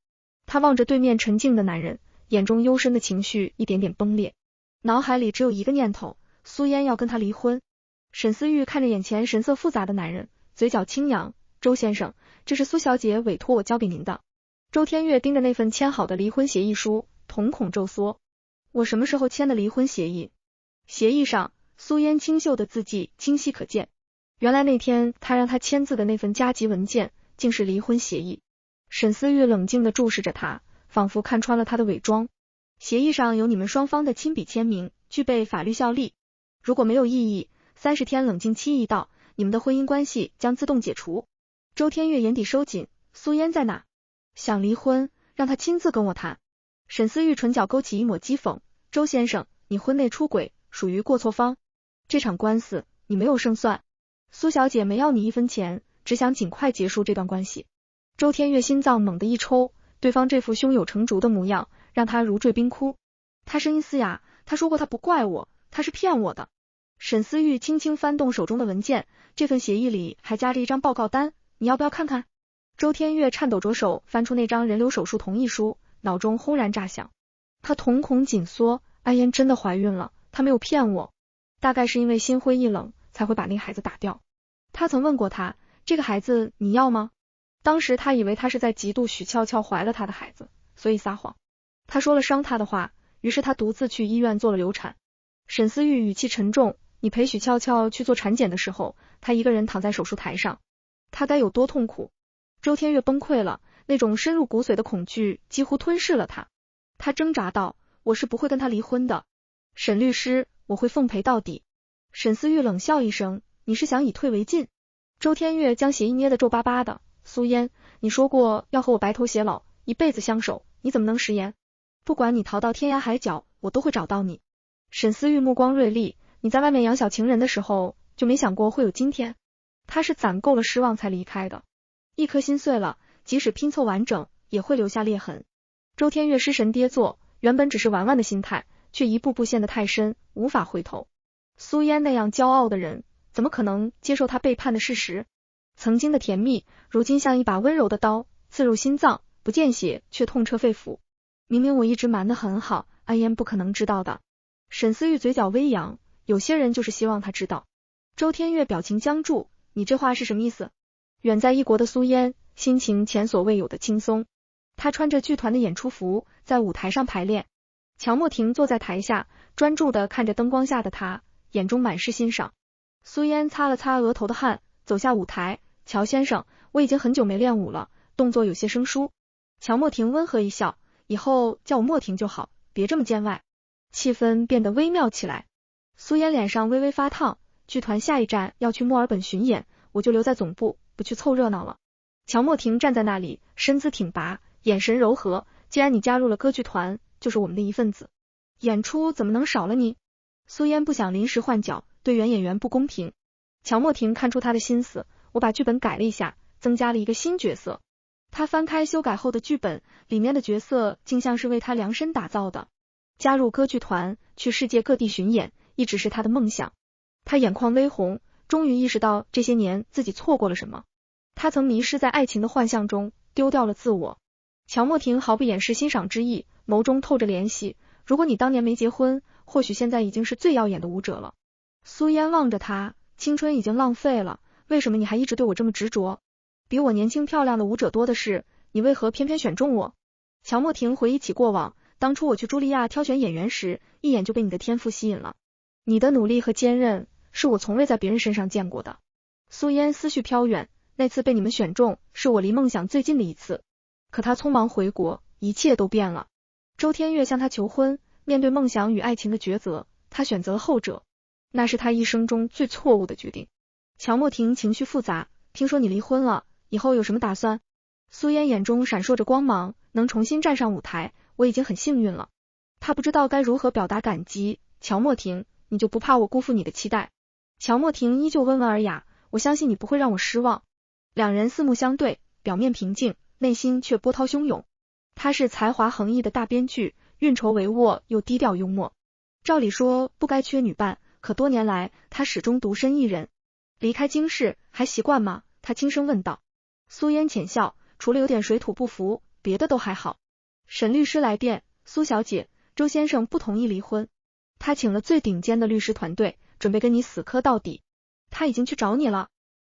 他望着对面沉静的男人，眼中幽深的情绪一点点崩裂，脑海里只有一个念头，苏嫣要跟他离婚。沈思玉看着眼前神色复杂的男人，嘴角轻扬，周先生，这是苏小姐委托我交给您的。周天月盯着那份签好的离婚协议书，瞳孔骤缩。我什么时候签的离婚协议？协议上，苏嫣清秀的字迹清晰可见。原来那天他让他签字的那份加急文件，竟是离婚协议。沈思玉冷静地注视着他，仿佛看穿了他的伪装。协议上有你们双方的亲笔签名，具备法律效力。如果没有异议，30天冷静期一到，你们的婚姻关系将自动解除。周天月眼底收紧，苏嫣在哪？想离婚，让他亲自跟我谈。沈思玉唇角勾起一抹讥讽，周先生，你婚内出轨，属于过错方。这场官司你没有胜算。苏小姐没要你一分钱，只想尽快结束这段关系。周天月心脏猛地一抽，对方这副胸有成竹的模样，让他如坠冰窟。他声音嘶哑，他说过他不怪我，他是骗我的。沈思玉轻轻翻动手中的文件，这份协议里还夹着一张报告单，你要不要看看？周天月颤抖着手翻出那张人流手术同意书，脑中轰然炸响。他瞳孔紧缩，安嫣真的怀孕了，他没有骗我，大概是因为心灰意冷才会把那个孩子打掉。他曾问过他，这个孩子你要吗？当时他以为他是在嫉妒许俏俏怀了他的孩子，所以撒谎。他说了伤他的话，于是他独自去医院做了流产。沈思玉语气沉重，你陪许俏俏去做产检的时候，他一个人躺在手术台上，他该有多痛苦？周天月崩溃了，那种深入骨髓的恐惧几乎吞噬了他。他挣扎道，我是不会跟他离婚的。沈律师，我会奉陪到底。沈思玉冷笑一声，你是想以退为进？周天月将协议捏得皱巴巴的，苏嫣，你说过要和我白头偕老，一辈子相守，你怎么能食言？不管你逃到天涯海角，我都会找到你。沈思玉目光锐利，你在外面养小情人的时候，就没想过会有今天？他是攒够了失望才离开的，一颗心碎了，即使拼凑完整，也会留下裂痕。周天月失神跌坐，原本只是玩玩的心态，却一步步陷得太深，无法回头。苏嫣那样骄傲的人，怎么可能接受他背叛的事实？曾经的甜蜜，如今像一把温柔的刀，刺入心脏，不见血，却痛彻肺腑。明明我一直瞒得很好，安嫣不可能知道的。沈思玉嘴角微扬，有些人就是希望他知道。周天月表情僵住，你这话是什么意思？远在异国的苏嫣，心情前所未有的轻松。她穿着剧团的演出服，在舞台上排练。乔莫婷坐在台下，专注地看着灯光下的她，眼中满是欣赏。苏嫣擦了擦额头的汗，走下舞台，乔先生，我已经很久没练舞了，动作有些生疏。乔莫婷温和一笑，以后叫我莫婷就好，别这么见外。气氛变得微妙起来。苏嫣脸上微微发烫，剧团下一站要去墨尔本巡演，我就留在总部，不去凑热闹了。乔莫婷站在那里，身姿挺拔，眼神柔和，既然你加入了歌剧团，就是我们的一份子，演出怎么能少了你？苏嫣不想临时换角，对原演员不公平。乔莫婷看出他的心思，我把剧本改了一下，增加了一个新角色。他翻开修改后的剧本，里面的角色竟像是为他量身打造的。加入歌剧团，去世界各地巡演，一直是他的梦想。他眼眶微红，终于意识到这些年自己错过了什么。他曾迷失在爱情的幻象中，丢掉了自我。乔莫婷毫不掩饰欣赏之意，眸中透着怜惜。如果你当年没结婚，或许现在已经是最耀眼的舞者了。苏嫣望着他，青春已经浪费了，为什么你还一直对我这么执着？比我年轻漂亮的舞者多的是，你为何偏偏选中我？乔莫婷回忆起过往，当初我去茱莉亚挑选演员时，一眼就被你的天赋吸引了。你的努力和坚韧，是我从未在别人身上见过的。苏嫣思绪飘远，那次被你们选中，是我离梦想最近的一次。可他匆忙回国，一切都变了。周天月向他求婚，面对梦想与爱情的抉择，他选择了后者，那是他一生中最错误的决定。乔莫婷情绪复杂，听说你离婚了，以后有什么打算？苏嫣眼中闪烁着光芒，能重新站上舞台，我已经很幸运了。她不知道该如何表达感激。乔莫婷，你就不怕我辜负你的期待？乔莫婷依旧温文尔雅，我相信你不会让我失望。两人四目相对，表面平静，内心却波涛汹涌。他是才华横溢的大编剧，运筹帷幄又低调幽默。照理说不该缺女伴，可多年来他始终独身一人。离开京市还习惯吗？他轻声问道。苏嫣浅笑，除了有点水土不服，别的都还好。沈律师来电，苏小姐，周先生不同意离婚，他请了最顶尖的律师团队，准备跟你死磕到底。他已经去找你了。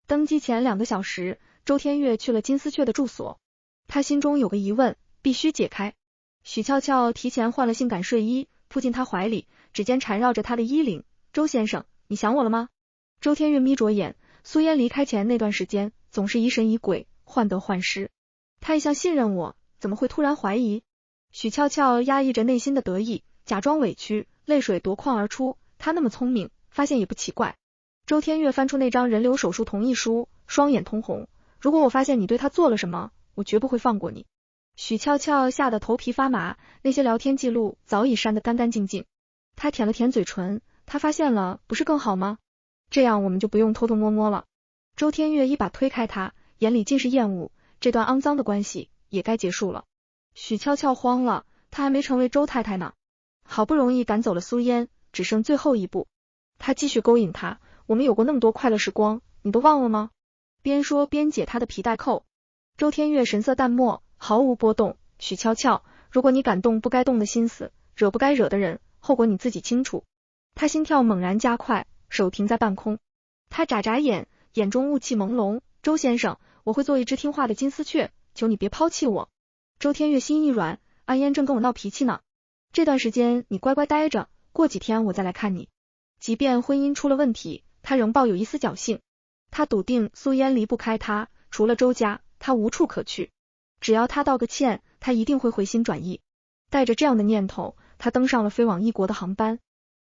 登机前2个小时，周天月去了金丝雀的住所。他心中有个疑问，必须解开。许俏俏提前换了性感睡衣，扑进他怀里，指尖缠绕着他的衣领。周先生，你想我了吗？周天月眯着眼，苏嫣离开前那段时间总是疑神疑鬼，患得患失。他一向信任我，怎么会突然怀疑？许俏俏压抑着内心的得意，假装委屈，泪水夺眶而出。他那么聪明，发现也不奇怪。周天月翻出那张人流手术同意书，双眼通红。如果我发现你对他做了什么，我绝不会放过你。许俏俏吓得头皮发麻，那些聊天记录早已删得干干净净。他舔了舔嘴唇，他发现了，不是更好吗？这样我们就不用偷偷摸摸了。周天月一把推开他，眼里尽是厌恶，这段肮脏的关系也该结束了。许俏俏慌了，她还没成为周太太呢。好不容易赶走了苏嫣，只剩最后一步。他继续勾引她，我们有过那么多快乐时光，你都忘了吗？边说边解她的皮带扣。周天月神色淡漠，毫无波动。许俏俏，如果你敢动不该动的心思，惹不该惹的人，后果你自己清楚。他心跳猛然加快，手停在半空。他眨眨眼，眼中雾气朦胧。周先生，我会做一只听话的金丝雀，求你别抛弃我。周天月心一软，阿嫣正跟我闹脾气呢。这段时间你乖乖待着，过几天我再来看你。即便婚姻出了问题，他仍抱有一丝侥幸。他笃定苏嫣离不开他，除了周家，他无处可去。只要他道个歉，他一定会回心转意。带着这样的念头，他登上了飞往异国的航班。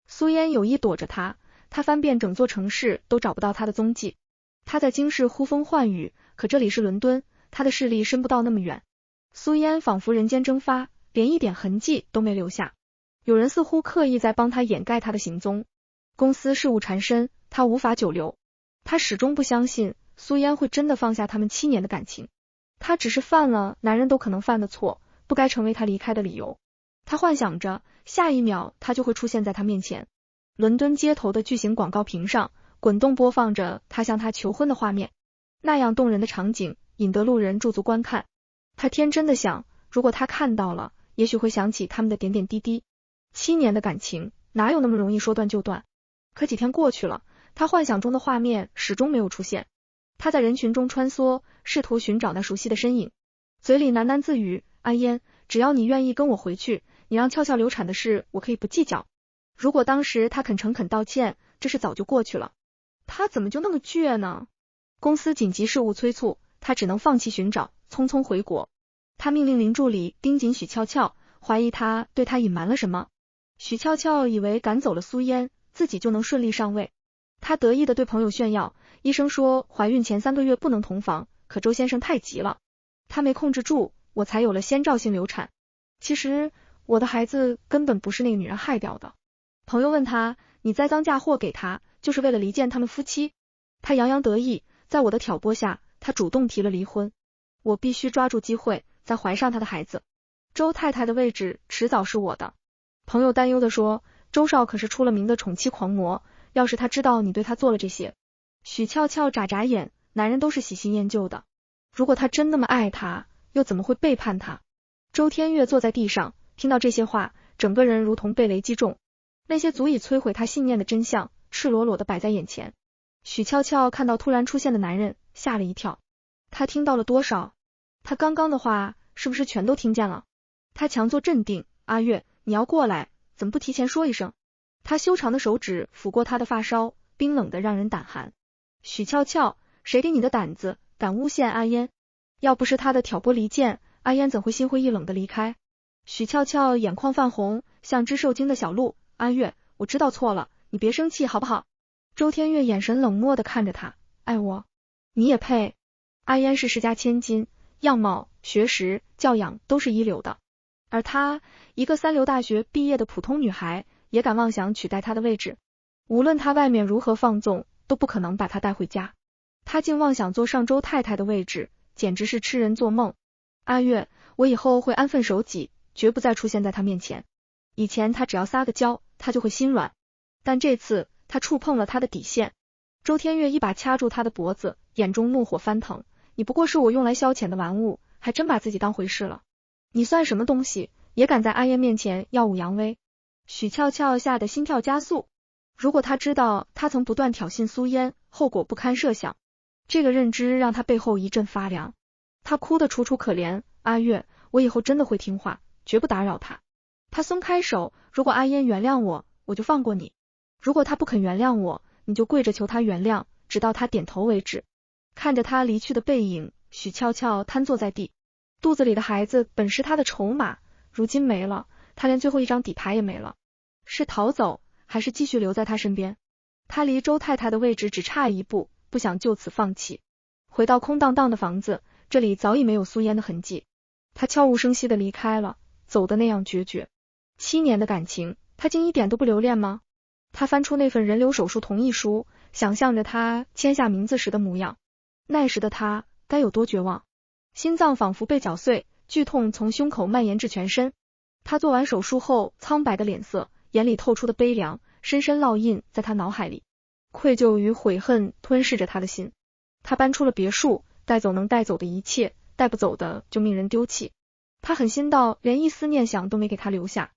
苏嫣有意躲着他，他翻遍整座城市都找不到他的踪迹。他在京市呼风唤雨，可这里是伦敦，他的势力伸不到那么远。苏嫣仿佛人间蒸发，连一点痕迹都没留下。有人似乎刻意在帮他掩盖他的行踪。公司事务缠身，他无法久留。他始终不相信苏嫣会真的放下他们7年的感情。他只是犯了男人都可能犯的错，不该成为他离开的理由。他幻想着下一秒他就会出现在他面前。伦敦街头的巨型广告屏上滚动播放着他向他求婚的画面，那样动人的场景引得路人驻足观看。他天真的想，如果他看到了，也许会想起他们的点点滴滴。7年的感情哪有那么容易说断就断？可几天过去了，他幻想中的画面始终没有出现。他在人群中穿梭，试图寻找那熟悉的身影，嘴里喃喃自语，阿嫣，只要你愿意跟我回去，你让俏俏流产的事我可以不计较。如果当时他肯诚恳道歉，这事早就过去了。他怎么就那么倔呢？公司紧急事务催促，他只能放弃寻找，匆匆回国。他命令林助理盯紧许俏俏，怀疑他对他隐瞒了什么。许俏俏以为赶走了苏嫣，自己就能顺利上位。他得意地对朋友炫耀，医生说怀孕前3个月不能同房，可周先生太急了，他没控制住，我才有了先兆性流产。其实我的孩子根本不是那个女人害掉的。朋友问他，你栽赃嫁祸给他，就是为了离间他们夫妻？他洋洋得意，在我的挑拨下，他主动提了离婚。我必须抓住机会，再怀上他的孩子。周太太的位置迟早是我的。朋友担忧地说，周少可是出了名的宠妻狂魔，要是他知道你对他做了这些。许俏俏眨眨眼，男人都是喜新厌旧的，如果他真那么爱他，又怎么会背叛他？周天月坐在地上，听到这些话，整个人如同被雷击中。那些足以摧毁他信念的真相，赤裸裸地摆在眼前。许俏俏看到突然出现的男人，吓了一跳。他听到了多少？他刚刚的话是不是全都听见了？他强作镇定，阿月，你要过来，怎么不提前说一声？他修长的手指抚过他的发梢，冰冷的让人胆寒。许俏俏，谁给你的胆子，敢诬陷阿嫣？要不是他的挑拨离间，阿嫣怎会心灰意冷的离开？许俏俏眼眶泛红，像只受惊的小鹿，阿月，我知道错了，你别生气好不好？周天月眼神冷漠的看着他，爱我？你也配？阿嫣是世家千金，样貌、学识、教养都是一流的。而她，一个三流大学毕业的普通女孩，也敢妄想取代她的位置。无论她外面如何放纵，都不可能把她带回家。她竟妄想坐上周太太的位置，简直是痴人做梦。阿月，我以后会安分守己，绝不再出现在她面前。以前她只要撒个娇，她就会心软，但这次她触碰了她的底线。周天月一把掐住她的脖子，眼中怒火翻腾，你不过是我用来消遣的玩物，还真把自己当回事了。你算什么东西，也敢在阿烟面前耀武扬威？许俏俏吓得心跳加速。如果她知道她曾不断挑衅苏烟，后果不堪设想。这个认知让她背后一阵发凉。她哭得楚楚可怜，阿月，我以后真的会听话，绝不打扰她。她松开手，如果阿烟原谅我，我就放过你；如果她不肯原谅我，你就跪着求她原谅，直到她点头为止。看着她离去的背影，许俏俏瘫坐在地。肚子里的孩子本是她的筹码，如今没了，她连最后一张底牌也没了。是逃走，还是继续留在她身边？她离周太太的位置只差一步，不想就此放弃。回到空荡荡的房子，这里早已没有苏烟的痕迹。她悄无声息地离开了，走得那样决绝。7年的感情，她竟一点都不留恋吗？她翻出那份人流手术同意书，想象着她签下名字时的模样。那时的她该有多绝望？心脏仿佛被绞碎，剧痛从胸口蔓延至全身。她做完手术后苍白的脸色，眼里透出的悲凉，深深烙印在她脑海里。愧疚与悔恨吞噬着她的心。她搬出了别墅，带走能带走的一切，带不走的就命人丢弃。她狠心到连一丝念想都没给她留下。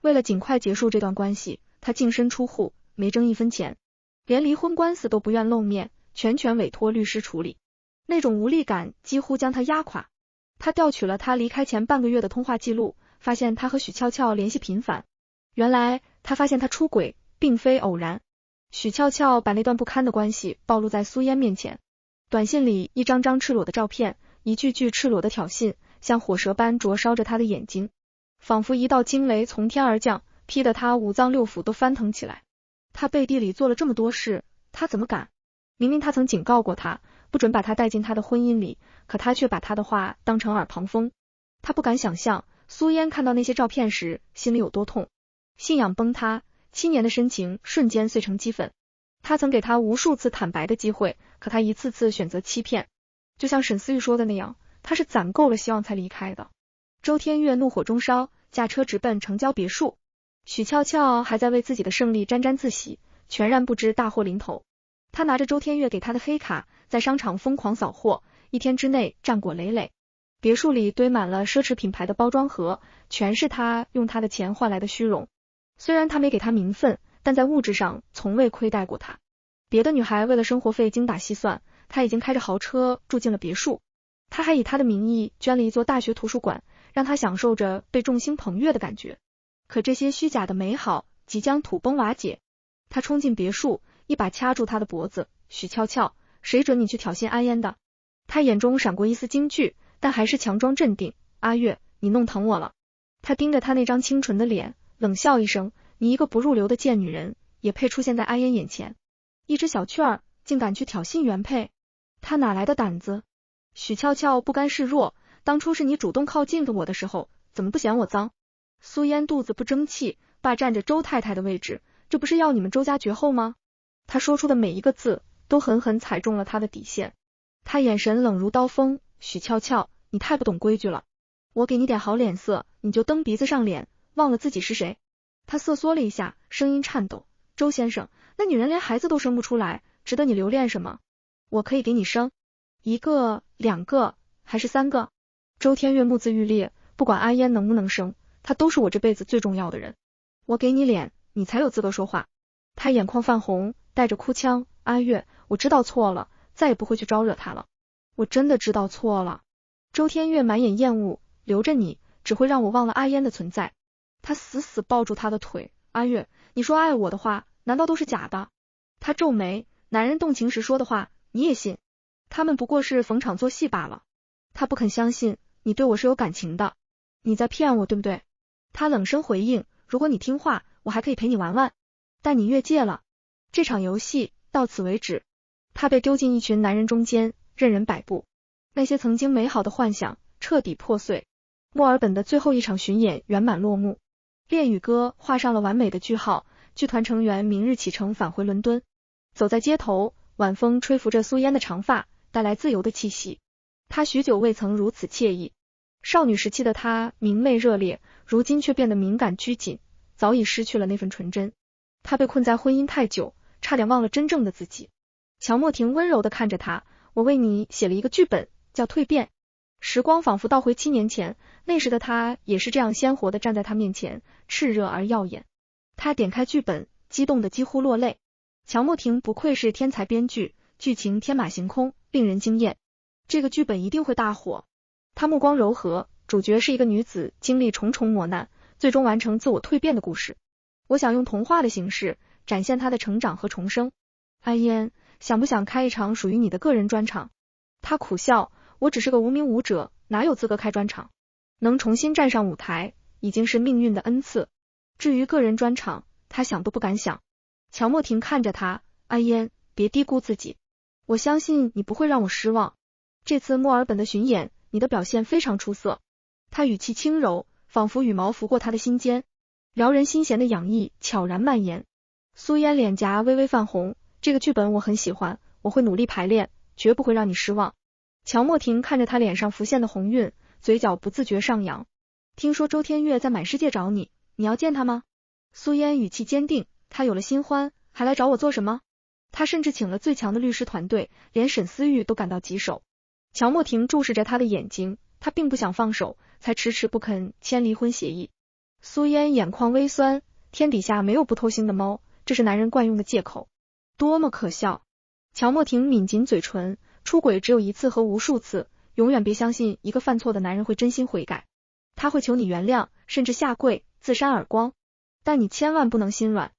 为了尽快结束这段关系，她净身出户，没挣一分钱，连离婚官司都不愿露面，全权委托律师处理。那种无力感几乎将她压垮。她调取了她离开前半个月的通话记录，发现她和许俏俏联系频繁。原来她发现她出轨并非偶然。许俏俏把那段不堪的关系暴露在苏烟面前。短信里一张张赤裸的照片，一句句赤裸的挑衅，像火舌般灼烧着她的眼睛，仿佛一道惊雷从天而降，劈得她五脏六腑都翻腾起来。她背地里做了这么多事，她怎么敢？明明她曾警告过她，不准把她带进她的婚姻里，可她却把她的话当成耳旁风。她不敢想象苏烟看到那些照片时心里有多痛。信仰崩塌，7年的深情瞬间碎成齑粉。他曾给她无数次坦白的机会，可她一次次选择欺骗。就像沈思玉说的那样，她是攒够了希望才离开的。周天月怒火中烧，驾车直奔城郊别墅。许俏俏还在为自己的胜利沾沾自喜，全然不知大祸临头。她拿着周天月给她的黑卡，在商场疯狂扫货，1天之内战果累累。别墅里堆满了奢侈品牌的包装盒，全是她用她的钱换来的虚荣。虽然她没给她名分，但在物质上从未亏待过她。别的女孩为了生活费精打细算，她已经开着豪车住进了别墅。她还以她的名义捐了一座大学图书馆，让她享受着被众星捧月的感觉。可这些虚假的美好即将土崩瓦解。她冲进别墅，一把掐住她的脖子，许俏俏，谁准你去挑衅阿烟的？她眼中闪过一丝惊惧，但还是强装镇定。阿月，你弄疼我了。她盯着她那张清纯的脸，冷笑一声，你一个不入流的贱女人，也配出现在阿烟眼前？一只小雀儿竟敢去挑衅原配，她哪来的胆子？许俏俏不甘示弱，当初是你主动靠近的我的时候，怎么不嫌我脏？苏烟肚子不争气，霸占着周太太的位置，这不是要你们周家绝后吗？她说出的每一个字都狠狠踩中了她的底线。她眼神冷如刀锋，许俏俏，你太不懂规矩了。我给你点好脸色，你就蹬鼻子上脸，忘了自己是谁。她瑟缩了一下，声音颤抖，周先生，那女人连孩子都生不出来，值得你留恋什么？我可以给你生1个、2个，还是3个？周天月目眦欲裂，不管阿烟能不能生，她都是我这辈子最重要的人。我给你脸，你才有资格说话。她眼眶泛红，带着哭腔，阿月，我知道错了，再也不会去招惹他了。我真的知道错了。周天月满眼厌恶，留着你只会让我忘了阿烟的存在。他死死抱住她的腿，阿月，你说爱我的话，难道都是假的？他皱眉，男人动情时说的话，你也信？他们不过是逢场作戏罢了。他不肯相信，你对我是有感情的。你在骗我，对不对？他冷声回应，如果你听话，我还可以陪你玩玩。但你越界了，这场游戏到此为止。他被丢进一群男人中间，任人摆布。那些曾经美好的幻想彻底破碎。墨尔本的最后一场巡演圆满落幕，恋与歌画上了完美的句号，剧团成员明日启程返回伦敦。走在街头，晚风吹拂着苏嫣的长发，带来自由的气息。她许久未曾如此惬意。少女时期的她明媚热烈，如今却变得敏感拘谨，早已失去了那份纯真。她被困在婚姻太久，差点忘了真正的自己。乔莫婷温柔地看着她，我为你写了一个剧本，叫蜕变。时光仿佛倒回7年前，那时的她也是这样鲜活地站在他面前，炽热而耀眼。她点开剧本，激动得几乎落泪。乔莫婷不愧是天才编剧，剧情天马行空，令人惊艳。这个剧本一定会大火。她目光柔和，主角是一个女子经历重重磨难，最终完成自我蜕变的故事。我想用童话的形式展现她的成长和重生。阿嫣，想不想开一场属于你的个人专场？她苦笑，我只是个无名舞者，哪有资格开专场？能重新站上舞台，已经是命运的恩赐。至于个人专场，她想都不敢想。乔莫婷看着她，阿嫣，别低估自己，我相信你不会让我失望。这次墨尔本的巡演，你的表现非常出色。她语气轻柔，仿佛羽毛拂过她的心间，撩人心弦的痒意悄然蔓延。苏嫣脸颊微微泛红，这个剧本我很喜欢，我会努力排练，绝不会让你失望。乔莫婷看着她脸上浮现的红晕，嘴角不自觉上扬。听说周天月在满世界找你，你要见他吗？苏嫣语气坚定，他有了新欢，还来找我做什么？他甚至请了最强的律师团队，连沈思玉都赶到棘手。乔莫婷注视着他的眼睛，他并不想放手，才迟迟不肯签离婚协议。苏嫣眼眶微酸，天底下没有不偷腥的猫，这是男人惯用的借口，多么可笑。乔莫婷抿紧嘴唇，出轨只有一次和无数次，永远别相信一个犯错的男人会真心悔改。他会求你原谅，甚至下跪自扇耳光，但你千万不能心软，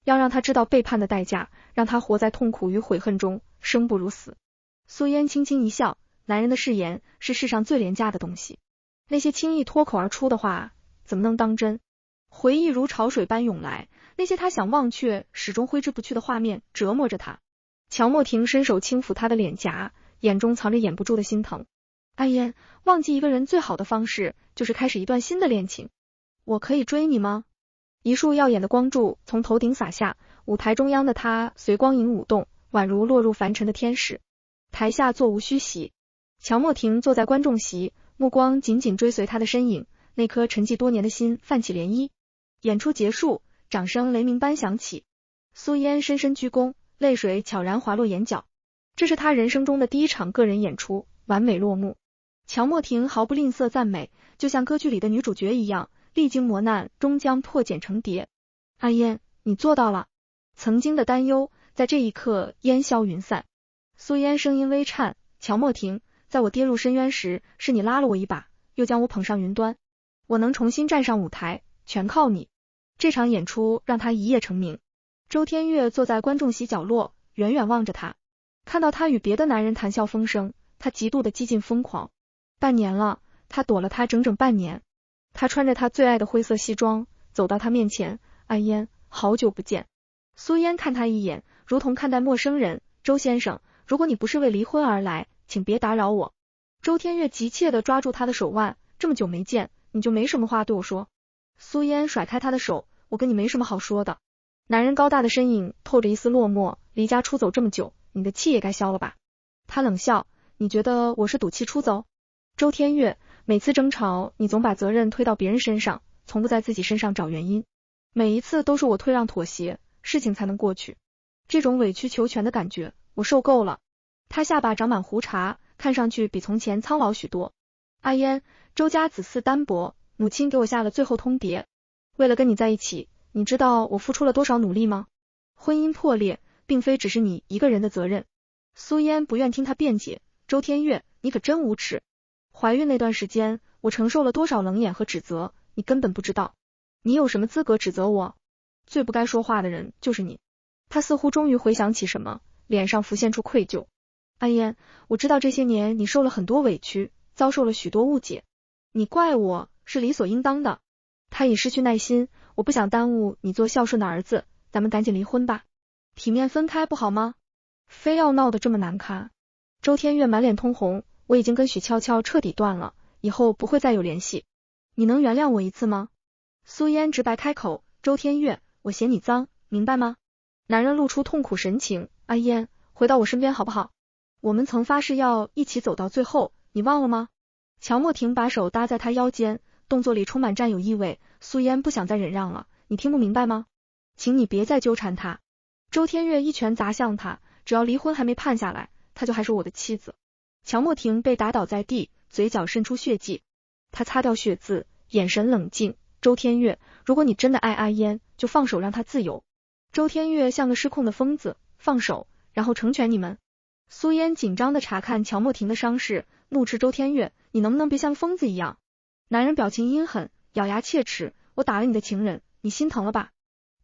要让他知道背叛的代价，让他活在痛苦与悔恨中，生不如死。苏嫣轻轻一笑，男人的誓言是世上最廉价的东西，那些轻易脱口而出的话怎么能当真？回忆如潮水般涌来，那些他想忘却始终挥之不去的画面折磨着他。乔莫婷伸手轻抚他的脸颊，眼中藏着掩不住的心疼。阿嫣，忘记一个人最好的方式就是开始一段新的恋情。我可以追你吗？一束耀眼的光柱从头顶洒下，舞台中央的他随光影舞动，宛如落入凡尘的天使。台下座无虚席，乔莫婷坐在观众席，目光紧紧追随他的身影，那颗沉寂多年的心泛起涟漪。演出结束，掌声雷鸣般响起。苏嫣深深鞠躬，泪水悄然滑落眼角。这是他人生中的第一场个人演出，完美落幕。乔莫婷毫不吝啬赞美，就像歌剧里的女主角一样，历经磨难终将破茧成蝶。阿嫣，你做到了。曾经的担忧在这一刻烟消云散。苏嫣声音微颤，乔莫婷，在我跌入深渊时，是你拉了我一把，又将我捧上云端。我能重新站上舞台，全靠你。这场演出让他一夜成名。周天月坐在观众席角落，远远望着他，看到他与别的男人谈笑风生，他极度的激进疯狂。半年了，他躲了他整整半年。他穿着他最爱的灰色西装，走到他面前，阿嫣，好久不见。苏嫣看他一眼，如同看待陌生人。周先生，如果你不是为离婚而来，请别打扰我。周天月急切地抓住他的手腕，这么久没见，你就没什么话对我说？苏嫣甩开他的手，我跟你没什么好说的。男人高大的身影透着一丝落寞，离家出走这么久，你的气也该消了吧？他冷笑，你觉得我是赌气出走？周天月，每次争吵你总把责任推到别人身上，从不在自己身上找原因，每一次都是我退让妥协，事情才能过去。这种委曲求全的感觉，我受够了。他下巴长满胡茬，看上去比从前苍老许多。阿嫣，周家子嗣单薄，母亲给我下了最后通牒，为了跟你在一起，你知道我付出了多少努力吗？婚姻破裂，并非只是你一个人的责任。苏嫣不愿听他辩解，周天月，你可真无耻。怀孕那段时间，我承受了多少冷眼和指责，你根本不知道。你有什么资格指责我？最不该说话的人就是你。他似乎终于回想起什么，脸上浮现出愧疚。阿嫣，我知道这些年你受了很多委屈，遭受了许多误解，你怪我是理所应当的。他已失去耐心，我不想耽误你做孝顺的儿子，咱们赶紧离婚吧，体面分开不好吗？非要闹得这么难看。周天月满脸通红，我已经跟许悄悄彻底断了，以后不会再有联系。你能原谅我一次吗？苏嫣直白开口，周天月，我嫌你脏，明白吗？男人露出痛苦神情，阿嫣，回到我身边好不好？我们曾发誓要一起走到最后，你忘了吗？乔莫婷把手搭在他腰间，动作里充满占有意味，苏嫣不想再忍让了，你听不明白吗？请你别再纠缠他。周天月一拳砸向他，只要离婚还没判下来，他就还是我的妻子。乔莫婷被打倒在地，嘴角渗出血迹，他擦掉血渍，眼神冷静，周天月，如果你真的爱阿嫣，就放手让她自由。周天月像个失控的疯子，放手，然后成全你们。苏嫣紧张地查看乔莫婷的伤势，怒斥周天月，你能不能别像疯子一样？男人表情阴狠，咬牙切齿，我打了你的情人，你心疼了吧？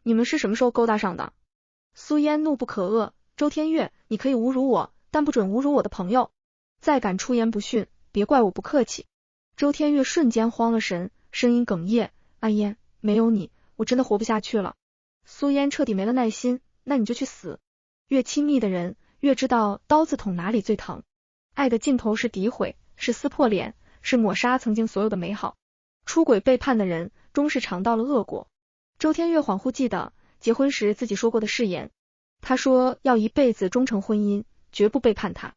你们是什么时候勾搭上的？苏嫣怒不可遏，周天月，你可以侮辱我，但不准侮辱我的朋友，再敢出言不逊，别怪我不客气。周天月瞬间慌了神，声音哽咽，阿嫣，没有你，我真的活不下去了。苏嫣彻底没了耐心，那你就去死。越亲密的人，越知道刀子捅哪里最疼。爱的尽头是诋毁，是撕破脸，是抹杀曾经所有的美好。出轨背叛的人，终是尝到了恶果。周天月恍惚记得结婚时自己说过的誓言，他说要一辈子忠诚婚姻，绝不背叛他。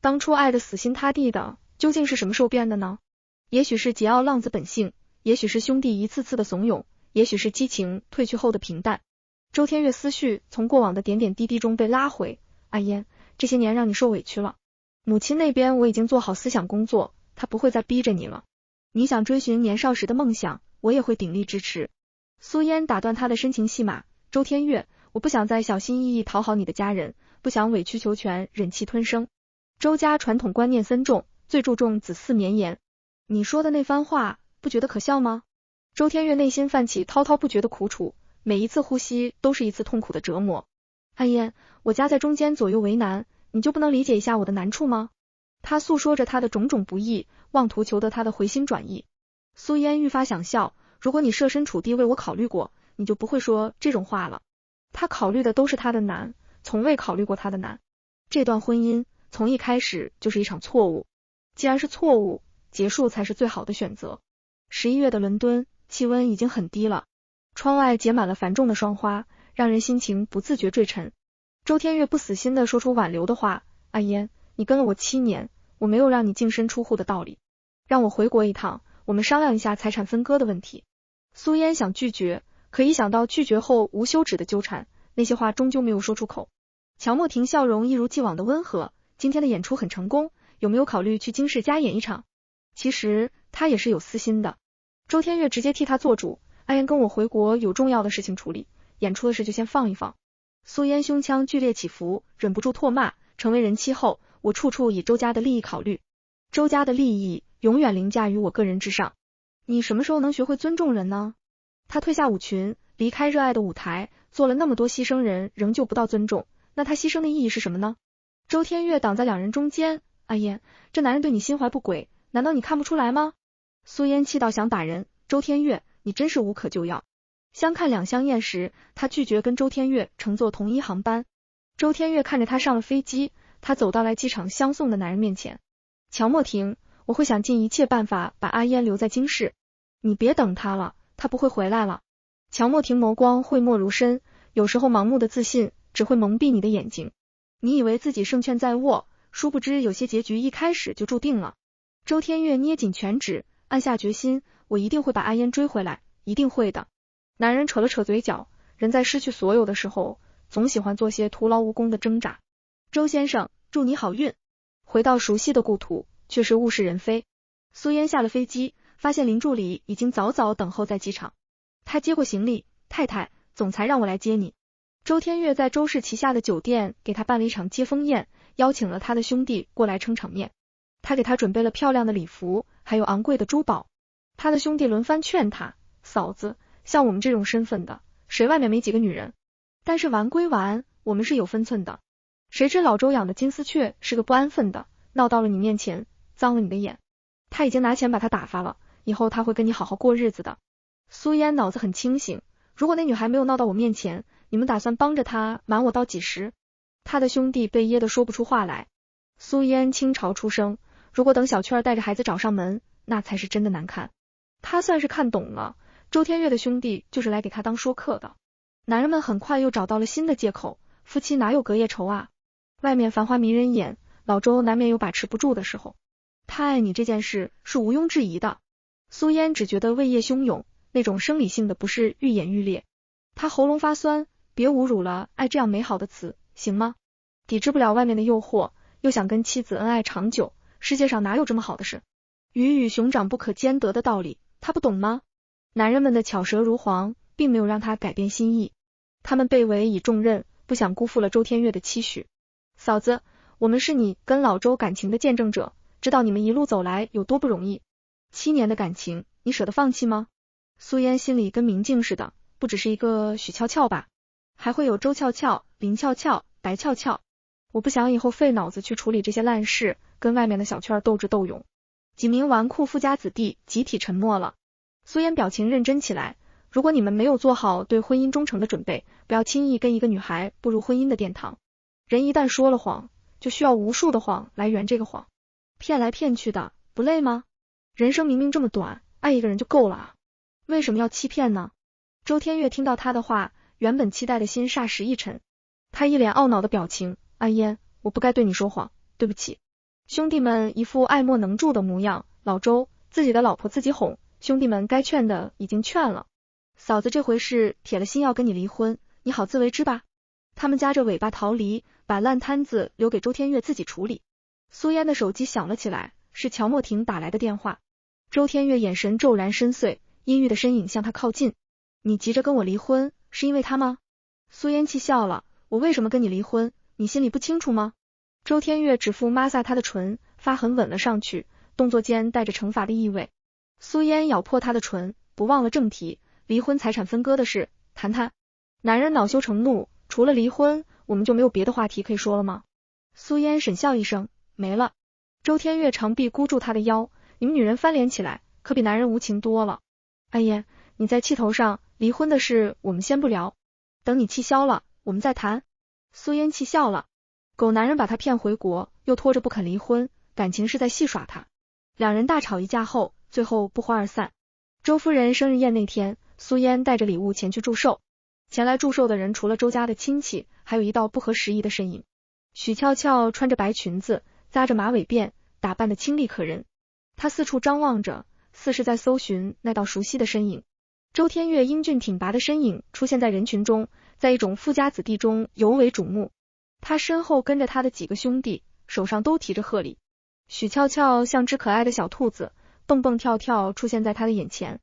当初爱的死心塌地的，究竟是什么时候变的呢？也许是桀骜浪子本性，也许是兄弟一次次的怂恿，也许是激情褪去后的平淡。周天月思绪从过往的点点滴滴中被拉回，阿嫣，这些年让你受委屈了。母亲那边我已经做好思想工作，她不会再逼着你了。你想追寻年少时的梦想，我也会鼎力支持。苏嫣打断他的深情戏码，周天月，我不想再小心翼翼讨好你的家人，不想委曲求全，忍气吞声。周家传统观念深重，最注重子嗣绵延。你说的那番话，不觉得可笑吗？周天月内心泛起滔滔不绝的苦楚，每一次呼吸都是一次痛苦的折磨。阿嫣，我夹在中间左右为难，你就不能理解一下我的难处吗？他诉说着他的种种不易，妄图求得他的回心转意。苏嫣愈发想笑，如果你设身处地为我考虑过，你就不会说这种话了。他考虑的都是他的难，从未考虑过他的难。这段婚姻从一开始就是一场错误，既然是错误，结束才是最好的选择。11月的伦敦，气温已经很低了，窗外结满了繁重的霜花，让人心情不自觉坠沉。周天月不死心地说出挽留的话，阿嫣，你跟了我7年，我没有让你净身出户的道理，让我回国一趟，我们商量一下财产分割的问题。苏嫣想拒绝，可一想到拒绝后无休止的纠缠，那些话终究没有说出口。乔莫婷笑容一如既往的温和，今天的演出很成功，有没有考虑去京市加演一场？其实他也是有私心的。周天月直接替他做主，阿嫣跟我回国有重要的事情处理，演出的事就先放一放。苏嫣胸腔剧烈起伏，忍不住唾骂，成为人妻后，我处处以周家的利益考虑，周家的利益永远凌驾于我个人之上。你什么时候能学会尊重人呢？他褪下舞裙，离开热爱的舞台，做了那么多牺牲人，仍旧不到尊重，那他牺牲的意义是什么呢？周天月挡在两人中间，阿嫣，这男人对你心怀不轨，难道你看不出来吗？苏嫣气到想打人，周天月，你真是无可救药。相看两相厌时，他拒绝跟周天月乘坐同一航班。周天月看着他上了飞机，他走到来机场相送的男人面前。乔莫婷，我会想尽一切办法把阿嫣留在京市，你别等他了，他不会回来了。乔莫婷眸光讳莫如深，有时候盲目的自信只会蒙蔽你的眼睛。你以为自己胜券在握，殊不知有些结局一开始就注定了。周天月捏紧拳指，暗下决心，我一定会把阿嫣追回来，一定会的。男人扯了扯嘴角，人在失去所有的时候，总喜欢做些徒劳无功的挣扎。周先生，祝你好运。回到熟悉的故土，却是物是人非。苏嫣下了飞机，发现林助理已经早早等候在机场。他接过行李，太太，总裁让我来接你。周天月在周氏旗下的酒店给他办了一场接风宴，邀请了他的兄弟过来撑场面。他给他准备了漂亮的礼服，还有昂贵的珠宝。他的兄弟轮番劝他，嫂子，像我们这种身份的，谁外面没几个女人？但是玩归玩，我们是有分寸的。谁知老周养的金丝雀是个不安分的，闹到了你面前，脏了你的眼。他已经拿钱把他打发了，以后他会跟你好好过日子的。苏嫣脑子很清醒，如果那女孩没有闹到我面前，你们打算帮着她瞒我到几时？他的兄弟被噎得说不出话来。苏嫣倾巢出声，如果等小雀儿带着孩子找上门，那才是真的难看。他算是看懂了，周天月的兄弟就是来给他当说客的。男人们很快又找到了新的借口，夫妻哪有隔夜仇啊？外面繁华迷人眼，老周难免有把持不住的时候。他爱你这件事是毋庸置疑的。苏嫣只觉得胃液汹涌，那种生理性的不适愈演愈烈。他喉咙发酸，别侮辱了爱这样美好的词，行吗？抵制不了外面的诱惑，又想跟妻子恩爱长久，世界上哪有这么好的事？鱼与熊掌不可兼得的道理，他不懂吗？男人们的巧舌如簧，并没有让他改变心意。他们被委以重任，不想辜负了周天月的期许。嫂子，我们是你跟老周感情的见证者，知道你们一路走来有多不容易。7年的感情，你舍得放弃吗？苏嫣心里跟明镜似的，不只是一个许俏俏吧，还会有周俏俏、林俏俏、白俏俏。我不想以后费脑子去处理这些烂事，跟外面的小圈斗智斗勇。几名纨绔富家子弟集体沉默了。苏嫣表情认真起来，如果你们没有做好对婚姻忠诚的准备，不要轻易跟一个女孩步入婚姻的殿堂。人一旦说了谎，就需要无数的谎来圆这个谎。骗来骗去的，不累吗？人生明明这么短，爱一个人就够了啊，为什么要欺骗呢？周天月听到他的话，原本期待的心霎时一沉。他一脸懊恼的表情，阿嫣，我不该对你说谎，对不起。兄弟们一副爱莫能助的模样，老周，自己的老婆自己哄，兄弟们该劝的已经劝了。嫂子这回是铁了心要跟你离婚，你好自为之吧。他们夹着尾巴逃离，把烂摊子留给周天月自己处理。苏嫣的手机响了起来，是乔莫婷打来的电话。周天月眼神骤然深邃，阴郁的身影向他靠近。你急着跟我离婚，是因为他吗？苏嫣气笑了，我为什么跟你离婚，你心里不清楚吗？周天月指腹抹挲他的唇，发狠吻了上去，动作间带着惩罚的意味。苏嫣咬破他的唇，不忘了正题，离婚财产分割的事，谈谈。男人恼羞成怒，除了离婚，我们就没有别的话题可以说了吗？苏嫣沈笑一声，没了。周天月长臂箍住他的腰，你们女人翻脸起来，可比男人无情多了。阿嫣，你在气头上，离婚的事我们先不聊，等你气消了，我们再谈。苏嫣气笑了，狗男人把她骗回国，又拖着不肯离婚，感情是在戏耍她。两人大吵一架后，最后不欢而散。周夫人生日宴那天，苏嫣带着礼物前去祝寿。前来祝寿的人除了周家的亲戚，还有一道不合时宜的身影。许俏俏穿着白裙子，扎着马尾辫，打扮得清丽可人。她四处张望着，似是在搜寻那道熟悉的身影。周天月英俊挺拔的身影出现在人群中，在一种富家子弟中尤为瞩目。他身后跟着他的几个兄弟，手上都提着贺礼。许俏俏像只可爱的小兔子，蹦蹦跳跳出现在他的眼前。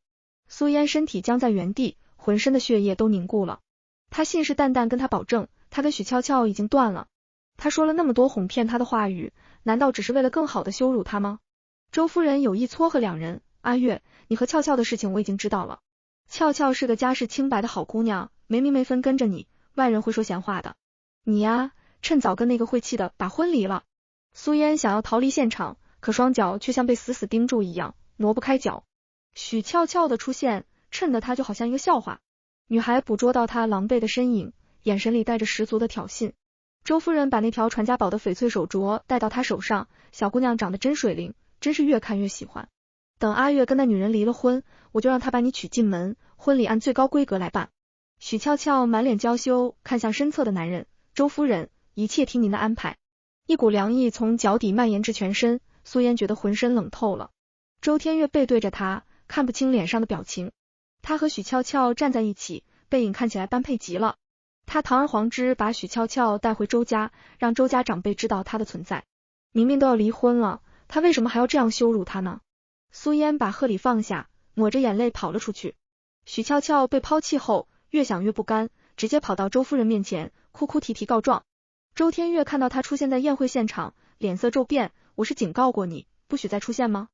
苏嫣身体僵在原地，浑身的血液都凝固了。他信誓旦旦跟他保证，他跟许俏俏已经断了。他说了那么多哄骗他的话语，难道只是为了更好的羞辱他吗？周夫人有意撮合两人，阿月，你和俏俏的事情我已经知道了。俏俏是个家世清白的好姑娘，没名没分跟着你，外人会说闲话的。你呀，趁早跟那个晦气的把婚离了。苏嫣想要逃离现场，可双脚却像被死死盯住一样，挪不开脚。许俏俏的出现，衬得她就好像一个笑话。女孩捕捉到她狼狈的身影，眼神里带着十足的挑衅。周夫人把那条传家宝的翡翠手镯戴到她手上，小姑娘长得真水灵，真是越看越喜欢。等阿月跟那女人离了婚，我就让她把你娶进门，婚礼按最高规格来办。许俏俏满脸娇羞，看向身侧的男人，周夫人，一切听您的安排。一股凉意从脚底蔓延至全身，苏嫣觉得浑身冷透了。周天月背对着她，看不清脸上的表情。他和许俏俏站在一起，背影看起来般配极了。他堂而皇之把许俏俏带回周家，让周家长辈知道他的存在。明明都要离婚了，他为什么还要这样羞辱他呢？苏嫣把贺礼放下，抹着眼泪跑了出去。许俏俏被抛弃后，越想越不甘，直接跑到周夫人面前，哭哭啼啼告状。周天月看到他出现在宴会现场，脸色骤变，我是警告过你，不许再出现吗？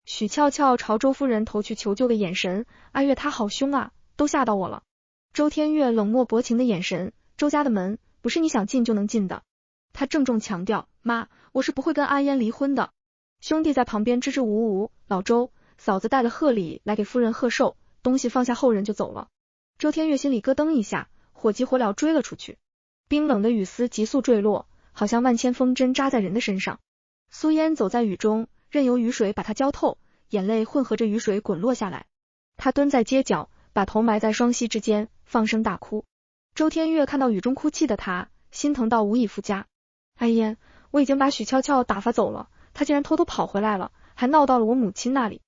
许俏俏朝周夫人投去求救的眼神，阿月他好凶啊，都吓到我了。周天月冷漠薄情的眼神，周家的门不是你想进就能进的。他郑重强调，妈，我是不会跟阿嫣离婚的。兄弟在旁边支支吾吾，老周，嫂子带了贺礼来给夫人贺寿，东西放下后人就走了。周天月心里咯噔一下，火急火燎追了出去。冰冷的雨丝急速坠落，好像万千风针扎在人的身上。苏嫣走在雨中，任由雨水把他浇透，眼泪混合着雨水滚落下来。他蹲在街角，把头埋在双膝之间，放声大哭。周天月看到雨中哭泣的他，心疼到无以复加。哎呀，我已经把许俏俏打发走了，她竟然偷偷跑回来了，还闹到了我母亲那里。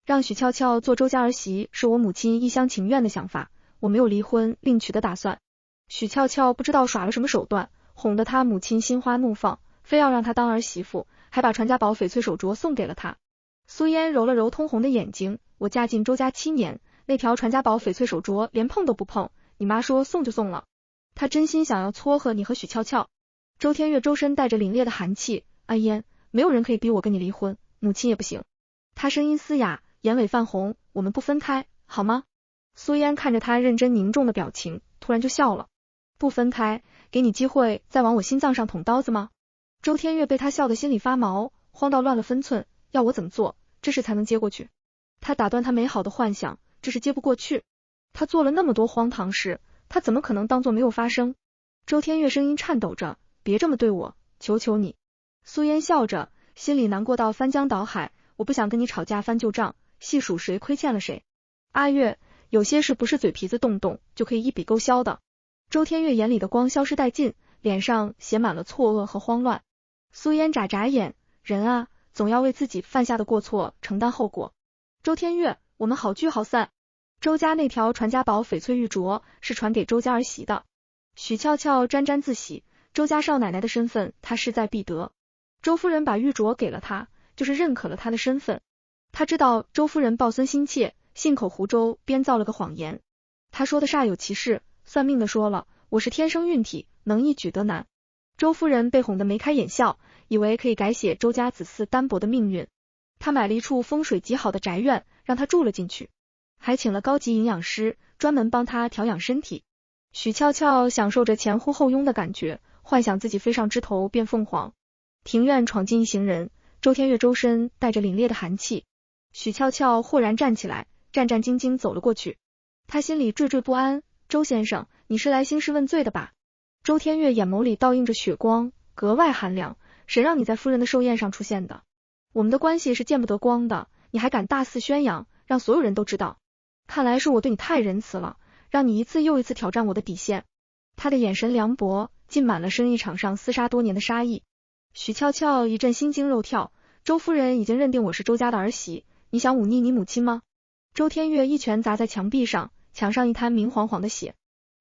让许俏俏做周家儿媳是我母亲一厢情愿的想法，我没有离婚另娶的打算。许俏俏不知道耍了什么手段，哄得她母亲心花怒放，非要让她当儿媳妇，还把传家宝翡翠手镯送给了她。苏嫣揉了揉通红的眼睛，我嫁进周家7年，那条传家宝翡翠手镯连碰都不碰，你妈说送就送了。她真心想要撮合你和许俏俏。周天月周身带着凛冽的寒气，阿嫣，没有人可以逼我跟你离婚，母亲也不行。他声音嘶哑，眼尾泛红，我们不分开，好吗？苏嫣看着他认真凝重的表情，突然就笑了。不分开，给你机会再往我心脏上捅刀子吗？周天月被他笑得心里发毛，慌到乱了分寸，要我怎么做，这事才能接过去？他打断他美好的幻想，这是接不过去。他做了那么多荒唐事，他怎么可能当作没有发生？周天月声音颤抖着，别这么对我，求求你。苏嫣笑着，心里难过到翻江倒海，我不想跟你吵架翻旧账，细数谁亏欠了谁。阿月，有些事不是嘴皮子动动就可以一笔勾销的。周天月眼里的光消失殆尽，脸上写满了错愕和慌乱。苏嫣眨眨眼，人啊，总要为自己犯下的过错承担后果。周天月，我们好聚好散。周家那条传家宝翡翠玉镯是传给周家儿媳的。许俏俏沾沾自喜，周家少奶奶的身份她势在必得。周夫人把玉镯给了她，就是认可了她的身份。她知道周夫人抱孙心切，信口胡诌编造了个谎言。她说的煞有其事，算命的说了，我是天生孕体，能一举得男。周夫人被哄得眉开眼笑，以为可以改写周家子嗣单薄的命运。她买了一处风水极好的宅院，让她住了进去，还请了高级营养师，专门帮她调养身体。许俏俏享受着前呼后拥的感觉，幻想自己飞上枝头变凤凰。庭院闯进一行人，周天月周身带着凛冽的寒气。许俏俏豁然站起来，战战兢兢走了过去。她心里惴惴不安，周先生，你是来兴师问罪的吧？周天月眼眸里倒映着血光，格外寒凉，谁让你在夫人的寿宴上出现的？我们的关系是见不得光的，你还敢大肆宣扬，让所有人都知道。看来是我对你太仁慈了，让你一次又一次挑战我的底线。他的眼神凉薄，浸满了生意场上厮杀多年的杀意。许俏俏一阵心惊肉跳，周夫人已经认定我是周家的儿媳，你想忤逆你母亲吗？周天月一拳砸在墙壁上，墙上一滩明晃晃的血。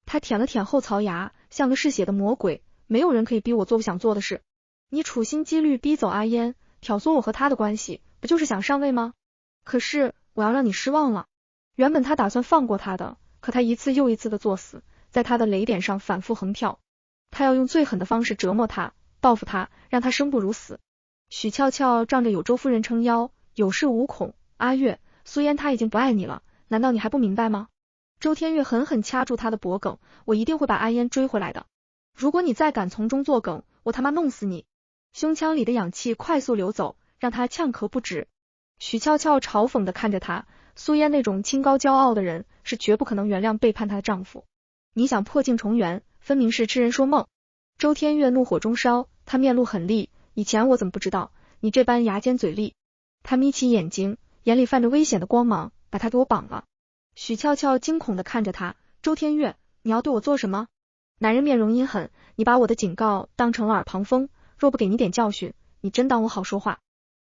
他舔了舔后槽牙，像个嗜血的魔鬼，没有人可以逼我做不想做的事。你处心积虑逼走阿嫣，挑唆我和他的关系，不就是想上位吗？可是我要让你失望了。原本他打算放过他的，可他一次又一次的作死，在他的雷点上反复横跳。他要用最狠的方式折磨他，报复他，让他生不如死。许俏俏仗着有周夫人撑腰，有恃无恐。阿月，苏嫣她已经不爱你了，难道你还不明白吗？周天月狠狠掐住他的脖颈，我一定会把阿嫣追回来的。如果你再敢从中作梗，我他妈弄死你！胸腔里的氧气快速流走，让他呛咳不止。许俏俏嘲讽地看着他，苏嫣那种清高骄傲的人是绝不可能原谅背叛她的丈夫。你想破镜重圆，分明是痴人说梦。周天月怒火中烧，他面露狠厉，以前我怎么不知道你这般牙尖嘴利？他眯起眼睛，眼里泛着危险的光芒，把他给我绑了。许俏俏惊恐地看着他，周天月，你要对我做什么？男人面容阴狠，你把我的警告当成了耳旁风，若不给你点教训，你真当我好说话？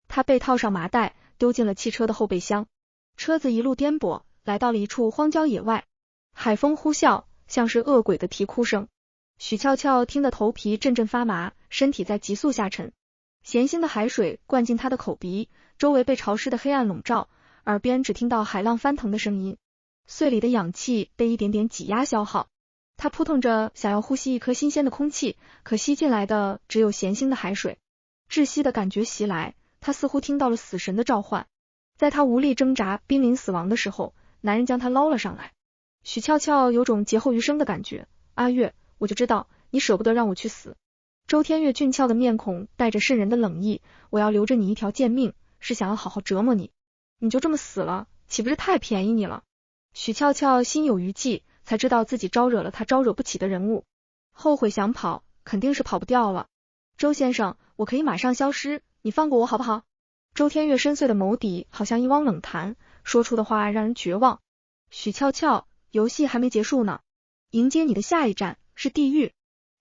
他被套上麻袋，丢进了汽车的后备箱。车子一路颠簸，来到了一处荒郊野外。海风呼啸，像是恶鬼的啼哭声。许俏俏听得头皮阵阵发麻，身体在急速下沉。咸腥的海水灌进她的口鼻，周围被潮湿的黑暗笼罩，耳边只听到海浪翻腾的声音。肺里的氧气被一点点挤压消耗，她扑腾着想要呼吸一颗新鲜的空气，可吸进来的只有咸腥的海水。窒息的感觉袭来，她似乎听到了死神的召唤。在她无力挣扎濒临死亡的时候，男人将她捞了上来。许俏俏有种劫后余生的感觉，阿月，我就知道你舍不得让我去死。周天月俊俏的面孔带着渗人的冷意，我要留着你一条贱命，是想要好好折磨你。你就这么死了，岂不是太便宜你了？许俏俏心有余悸，才知道自己招惹了他招惹不起的人物，后悔想跑，肯定是跑不掉了。周先生，我可以马上消失，你放过我好不好？周天月深邃的眸底好像一汪冷潭，说出的话让人绝望。许俏俏，游戏还没结束呢，迎接你的下一站是地狱。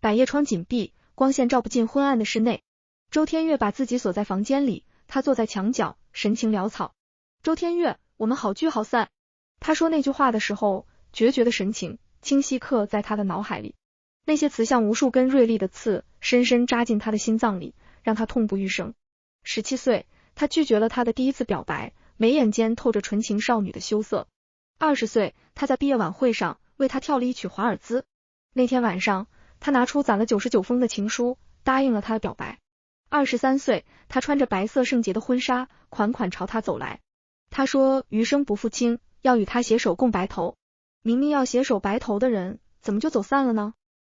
百叶窗紧闭，光线照不进昏暗的室内。周天月把自己锁在房间里，他坐在墙角，神情潦草。周天月，我们好聚好散。他说那句话的时候，决绝的神情清晰刻在他的脑海里，那些词像无数根锐利的刺，深深扎进他的心脏里，让他痛不欲生。17岁，他拒绝了他的第一次表白，眉眼间透着纯情少女的羞涩。20岁，他在毕业晚会上为他跳了一曲华尔兹。那天晚上，他拿出攒了99封的情书，答应了他的表白。23岁，他穿着白色圣洁的婚纱，款款朝他走来。他说余生不负卿，要与他携手共白头。明明要携手白头的人，怎么就走散了呢？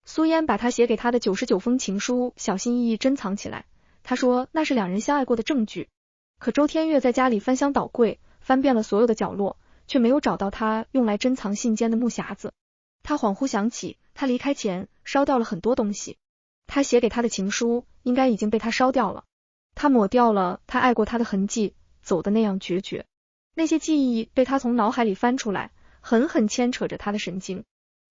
苏嫣把他写给他的99封情书小心翼翼珍藏起来，他说那是两人相爱过的证据。可周天月在家里翻箱倒柜，翻遍了所有的角落，却没有找到他用来珍藏信笺的木匣子。他恍惚想起，他离开前烧掉了很多东西，他写给他的情书应该已经被他烧掉了。他抹掉了他爱过他的痕迹，走的那样决绝。那些记忆被他从脑海里翻出来，狠狠牵扯着他的神经。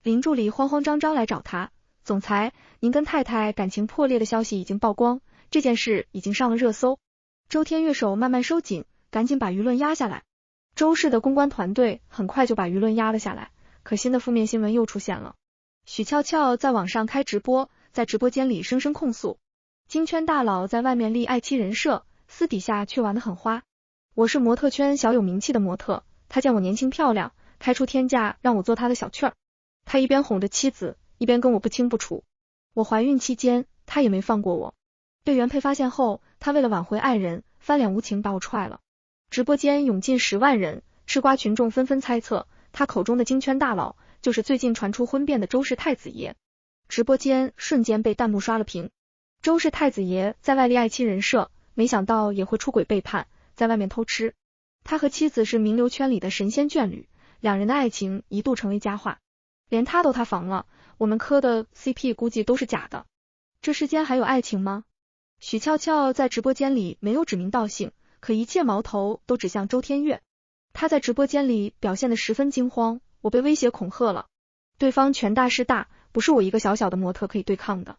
林助理慌慌张张来找他，总裁，您跟太太感情破裂的消息已经曝光，这件事已经上了热搜。周天月手慢慢收紧，赶紧把舆论压下来。周氏的公关团队很快就把舆论压了下来，可新的负面新闻又出现了。许俏俏在网上开直播，在直播间里声声控诉，金圈大佬在外面立爱妻人设，私底下却玩得很花。我是模特圈小有名气的模特，他见我年轻漂亮，开出天价让我做他的小雀儿。他一边哄着妻子，一边跟我不清不楚。我怀孕期间，他也没放过我。被原配发现后，他为了挽回爱人，翻脸无情把我踹了。直播间涌进10万人，吃瓜群众纷纷猜测，他口中的金圈大佬就是最近传出婚变的周氏太子爷。直播间瞬间被弹幕刷了屏。周氏太子爷在外立爱妻人设，没想到也会出轨背叛，在外面偷吃。他和妻子是名流圈里的神仙眷侣，两人的爱情一度成为佳话，连他都塌房了，我们磕的 CP 估计都是假的。这世间还有爱情吗？许俏俏在直播间里没有指名道姓，可一切矛头都指向周天月。他在直播间里表现得十分惊慌，我被威胁恐吓了，对方权大势大，不是我一个小小的模特可以对抗的。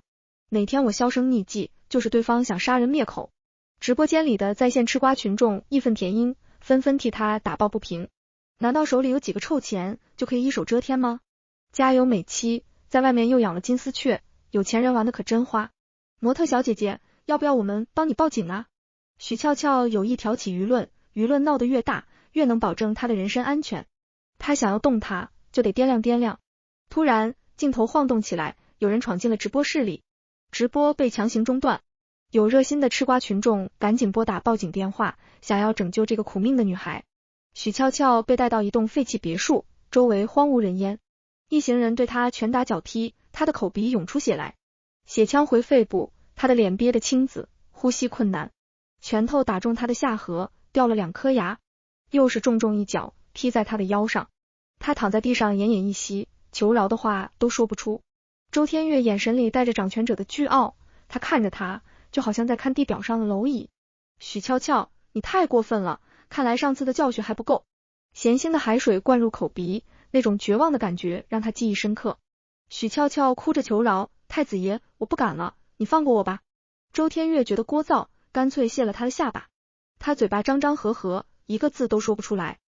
哪天我销声匿迹，就是对方想杀人灭口。直播间里的在线吃瓜群众义愤填膺，纷纷替他打抱不平。难道手里有几个臭钱就可以一手遮天吗？家有美妻，在外面又养了金丝雀，有钱人玩的可真花。模特小姐姐，要不要我们帮你报警啊？许俏俏有意挑起舆论，舆论闹得越大，越能保证她的人身安全。她想要动她，就得掂量掂量。突然，镜头晃动起来，有人闯进了直播室里，直播被强行中断。有热心的吃瓜群众赶紧拨打报警电话，想要拯救这个苦命的女孩。许俏俏被带到一栋废弃别墅，周围荒无人烟。一行人对她拳打脚踢，她的口鼻涌出血来，血腔回肺部，她的脸憋得青紫，呼吸困难。拳头打中她的下颌，掉了2颗牙，又是重重一脚踢在她的腰上。她躺在地上奄奄一息，求饶的话都说不出。周天月眼神里带着掌权者的倨傲，他看着她，就好像在看地表上的蝼蚁。许俏俏，你太过分了，看来上次的教训还不够。咸腥的海水灌入口鼻，那种绝望的感觉让他记忆深刻。许俏俏哭着求饶，太子爷，我不敢了，你放过我吧。周天月觉得聒噪，干脆卸了他的下巴。他嘴巴张张合合，一个字都说不出来。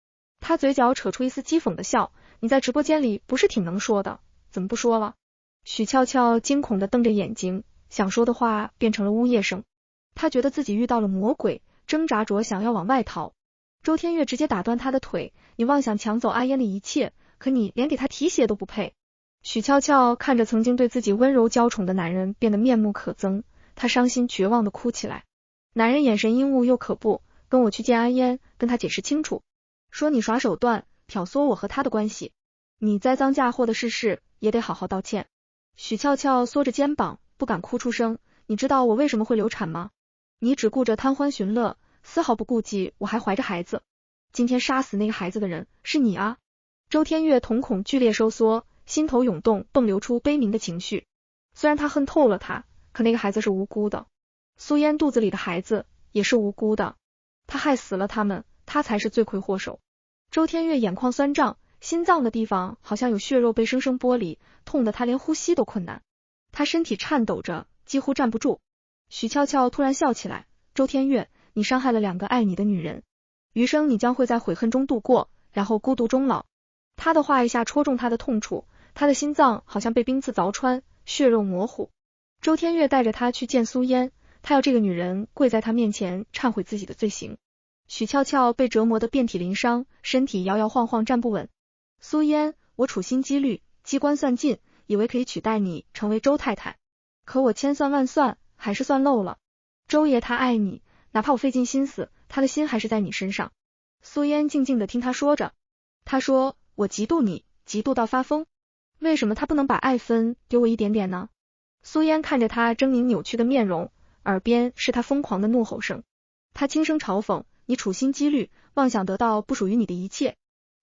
他嘴角扯出一丝讥讽的笑，你在直播间里不是挺能说的，怎么不说了？许俏俏惊恐地瞪着眼睛，想说的话变成了呜咽声。他觉得自己遇到了魔鬼，挣扎着想要往外逃。周天月直接打断他的腿，你妄想抢走阿烟的一切，可你连给他提鞋都不配。许俏俏看着曾经对自己温柔娇宠的男人变得面目可憎，她伤心绝望地哭起来。男人眼神阴雾又可怖，跟我去见阿烟，跟他解释清楚，说你耍手段挑唆我和他的关系，你栽赃嫁祸的事也得好好道歉。许俏俏缩着肩膀，不敢哭出声，你知道我为什么会流产吗？你只顾着贪欢寻乐，丝毫不顾及我还怀着孩子。今天杀死那个孩子的人是你啊！周天月瞳孔剧烈收缩，心头涌动，迸流出悲鸣的情绪。虽然他恨透了他，可那个孩子是无辜的，苏嫣肚子里的孩子也是无辜的。他害死了他们，他才是罪魁祸首。周天月眼眶酸胀，心脏的地方好像有血肉被生生剥离，痛得他连呼吸都困难。他身体颤抖着，几乎站不住。许俏俏突然笑起来，周天月，你伤害了2个爱你的女人，余生你将会在悔恨中度过，然后孤独终老。他的话一下戳中他的痛处，他的心脏好像被冰刺凿穿，血肉模糊。周天月带着他去见苏嫣，他要这个女人跪在他面前忏悔自己的罪行。许俏俏被折磨得遍体鳞伤，身体摇摇晃晃站不稳。苏嫣，我处心积虑，机关算尽，以为可以取代你成为周太太，可我千算万算，还是算漏了。周爷他爱你，哪怕我费尽心思，他的心还是在你身上。苏嫣静静地听他说着，他说，我嫉妒你，嫉妒到发疯，为什么他不能把爱分给我一点点呢？苏嫣看着他狰狞扭曲的面容，耳边是他疯狂的怒吼声。他轻声嘲讽，你处心积虑，妄想得到不属于你的一切，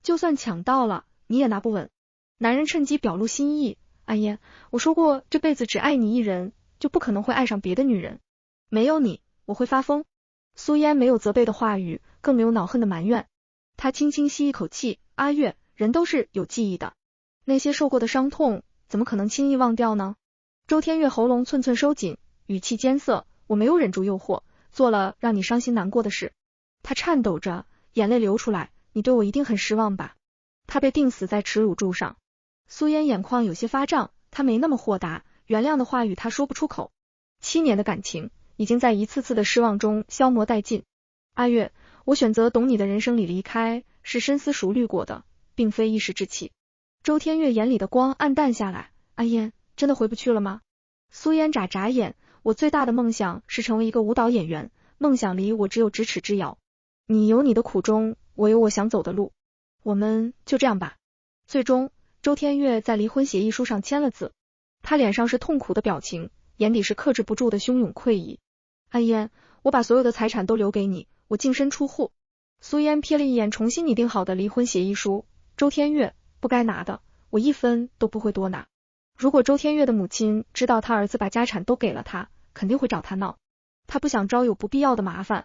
就算抢到了，你也拿不稳。男人趁机表露心意，阿燕，我说过这辈子只爱你一人，就不可能会爱上别的女人，没有你，我会发疯。苏嫣没有责备的话语，更没有恼恨的埋怨。她轻轻吸一口气，阿月，人都是有记忆的，那些受过的伤痛，怎么可能轻易忘掉呢？周天月喉咙寸寸收紧，语气艰涩，我没有忍住诱惑，做了让你伤心难过的事。他颤抖着，眼泪流出来，你对我一定很失望吧？他被钉死在耻辱柱上。苏嫣眼眶有些发胀，他没那么豁达，原谅的话语他说不出口。7年的感情，已经在一次次的失望中消磨殆尽。阿月，我选择懂你的人生里离开，是深思熟虑过的，并非一时之气。周天月眼里的光暗淡下来，阿燕，真的回不去了吗？苏嫣眨眨眼，我最大的梦想是成为一个舞蹈演员，梦想离我只有咫尺之遥。你有你的苦衷，我有我想走的路，我们就这样吧。最终，周天月在离婚协议书上签了字，他脸上是痛苦的表情，眼底是克制不住的汹涌愧意。阿燕，我把所有的财产都留给你，我净身出户。苏嫣瞥了一眼重新拟定好的离婚协议书，周天月，不该拿的，我1分都不会多拿。如果周天月的母亲知道他儿子把家产都给了他，肯定会找他闹，他不想招有不必要的麻烦。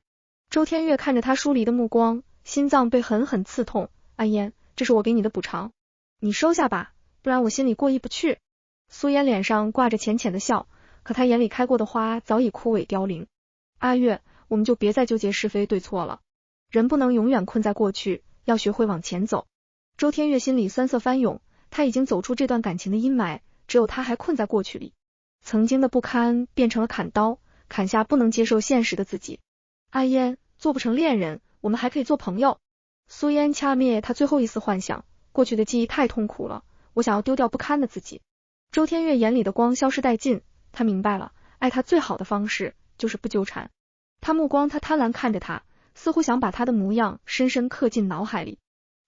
周天月看着他疏离的目光，心脏被狠狠刺痛。阿燕，这是我给你的补偿，你收下吧，不然我心里过意不去。苏嫣脸上挂着浅浅的笑，可她眼里开过的花早已枯萎凋零。阿月，我们就别再纠结是非对错了，人不能永远困在过去，要学会往前走。周天月心里酸涩翻涌，他已经走出这段感情的阴霾，只有他还困在过去里。曾经的不堪变成了砍刀，砍下不能接受现实的自己。阿燕，做不成恋人，我们还可以做朋友。苏嫣掐灭他最后一丝幻想，过去的记忆太痛苦了，我想要丢掉不堪的自己。周天月眼里的光消失殆尽，他明白了，爱他最好的方式就是不纠缠。他贪婪看着他，似乎想把他的模样深深刻进脑海里。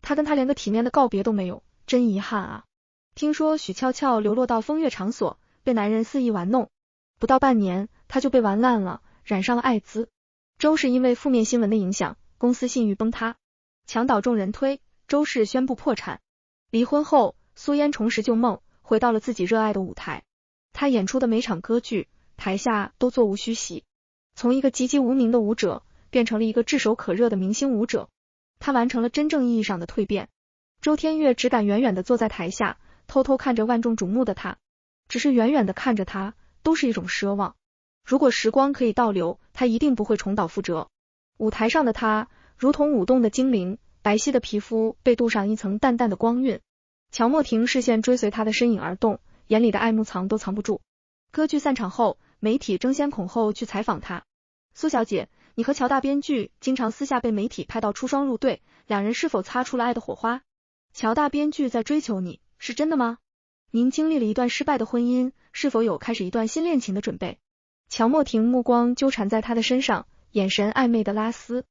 他跟他连个体面的告别都没有，真遗憾啊。听说许俏俏流落到风月场所，被男人肆意玩弄，不到半年他就被玩烂了，染上了艾滋。周氏因为负面新闻的影响，公司信誉崩塌，墙倒众人推，周氏宣布破产。离婚后，苏嫣重拾旧梦，回到了自己热爱的舞台。她演出的每场歌剧，台下都座无虚席。从一个籍籍无名的舞者，变成了一个炙手可热的明星舞者。她完成了真正意义上的蜕变。周天月只敢远远地坐在台下，偷偷看着万众瞩目的他，只是远远地看着他，都是一种奢望。如果时光可以倒流，他一定不会重蹈覆辙。舞台上的他，如同舞动的精灵，白皙的皮肤被镀上一层淡淡的光晕。乔莫婷视线追随他的身影而动，眼里的爱慕藏都藏不住。歌剧散场后，媒体争先恐后去采访他。苏小姐，你和乔大编剧经常私下被媒体拍到出双入对，两人是否擦出了爱的火花？乔大编剧在追求你，是真的吗？您经历了一段失败的婚姻，是否有开始一段新恋情的准备？乔莫婷目光纠缠在他的身上，眼神暧昧的拉丝。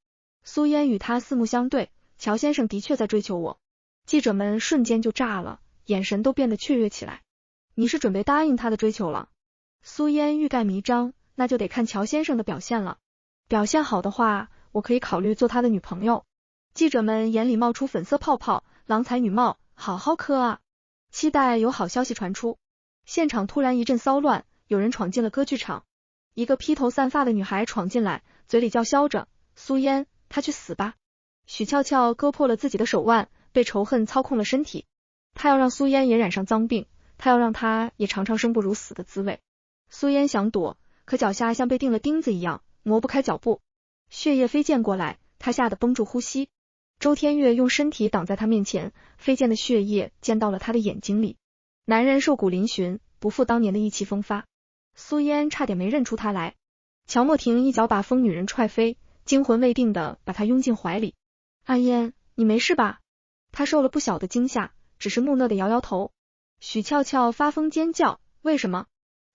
苏嫣与他四目相对，乔先生的确在追求我。记者们瞬间就炸了，眼神都变得雀跃起来。你是准备答应他的追求了？苏嫣欲盖弥彰，那就得看乔先生的表现了。表现好的话，我可以考虑做他的女朋友。记者们眼里冒出粉色泡泡，郎才女貌，好好磕啊！期待有好消息传出。现场突然一阵骚乱，有人闯进了歌剧场。一个披头散发的女孩闯进来，嘴里叫嚣着：苏嫣，他去死吧。许俏俏割破了自己的手腕，被仇恨操控了身体。他要让苏嫣也染上脏病，他要让她也尝尝生不如死的滋味。苏嫣想躲，可脚下像被钉了钉子一样，挪不开脚步。血液飞溅过来，他吓得绷住呼吸。周天月用身体挡在他面前，飞溅的血液溅到了他的眼睛里。男人瘦骨嶙峋，不复当年的意气风发。苏嫣差点没认出他来。乔莫婷一脚把疯女人踹飞，惊魂未定的把她拥进怀里。阿嫣，你没事吧？她受了不小的惊吓，只是木讷的摇摇头。许俏俏发疯尖叫，为什么？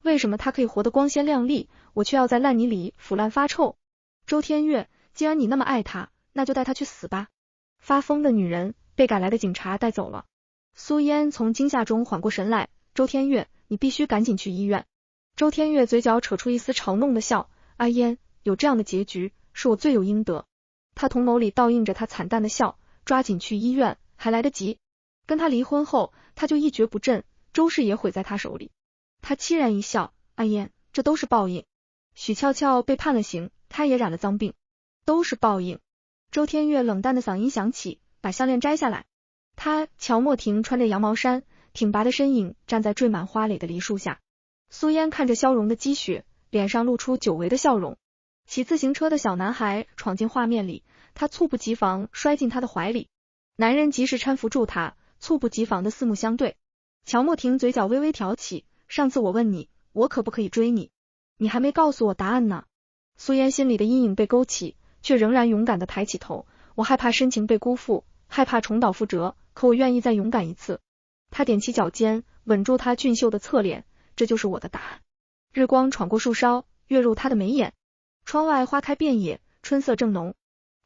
为什么她可以活得光鲜亮丽，我却要在烂泥里腐烂发臭？周天月，既然你那么爱他，那就带他去死吧。发疯的女人被赶来的警察带走了。苏嫣从惊吓中缓过神来，周天月，你必须赶紧去医院。周天月嘴角扯出一丝嘲弄的笑，阿嫣，有这样的结局，是我罪有应得。他瞳眸里倒映着他惨淡的笑，抓紧去医院，还来得及。跟他离婚后，他就一蹶不振，周氏也毁在他手里。他凄然一笑，阿嫣，这都是报应。许俏俏被判了刑，他也染了脏病，都是报应。周天月冷淡的嗓音响起，把项链摘下来。他乔莫婷穿着羊毛衫，挺拔的身影站在缀满花蕾的梨树下。苏嫣看着消融的积雪，脸上露出久违的笑容。骑自行车的小男孩闯进画面里，他猝不及防摔进他的怀里。男人及时搀扶住他，猝不及防的四目相对。乔莫婷嘴角微微挑起，上次我问你，我可不可以追你？你还没告诉我答案呢。苏嫣心里的阴影被勾起，却仍然勇敢地抬起头。我害怕深情被辜负，害怕重蹈覆辙，可我愿意再勇敢一次。他踮起脚尖，吻住他俊秀的侧脸，这就是我的答案。日光闯过树梢，跃入他的眉眼。窗外花开遍野，春色正浓。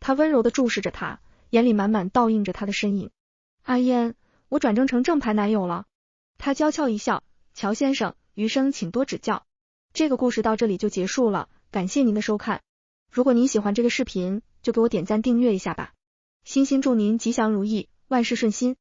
他温柔地注视着他，眼里满满倒映着他的身影。阿嫣，我转正成正牌男友了。他娇俏一笑，乔先生，余生请多指教。这个故事到这里就结束了，感谢您的收看。如果您喜欢这个视频，就给我点赞订阅一下吧。衷心祝您吉祥如意，万事顺心。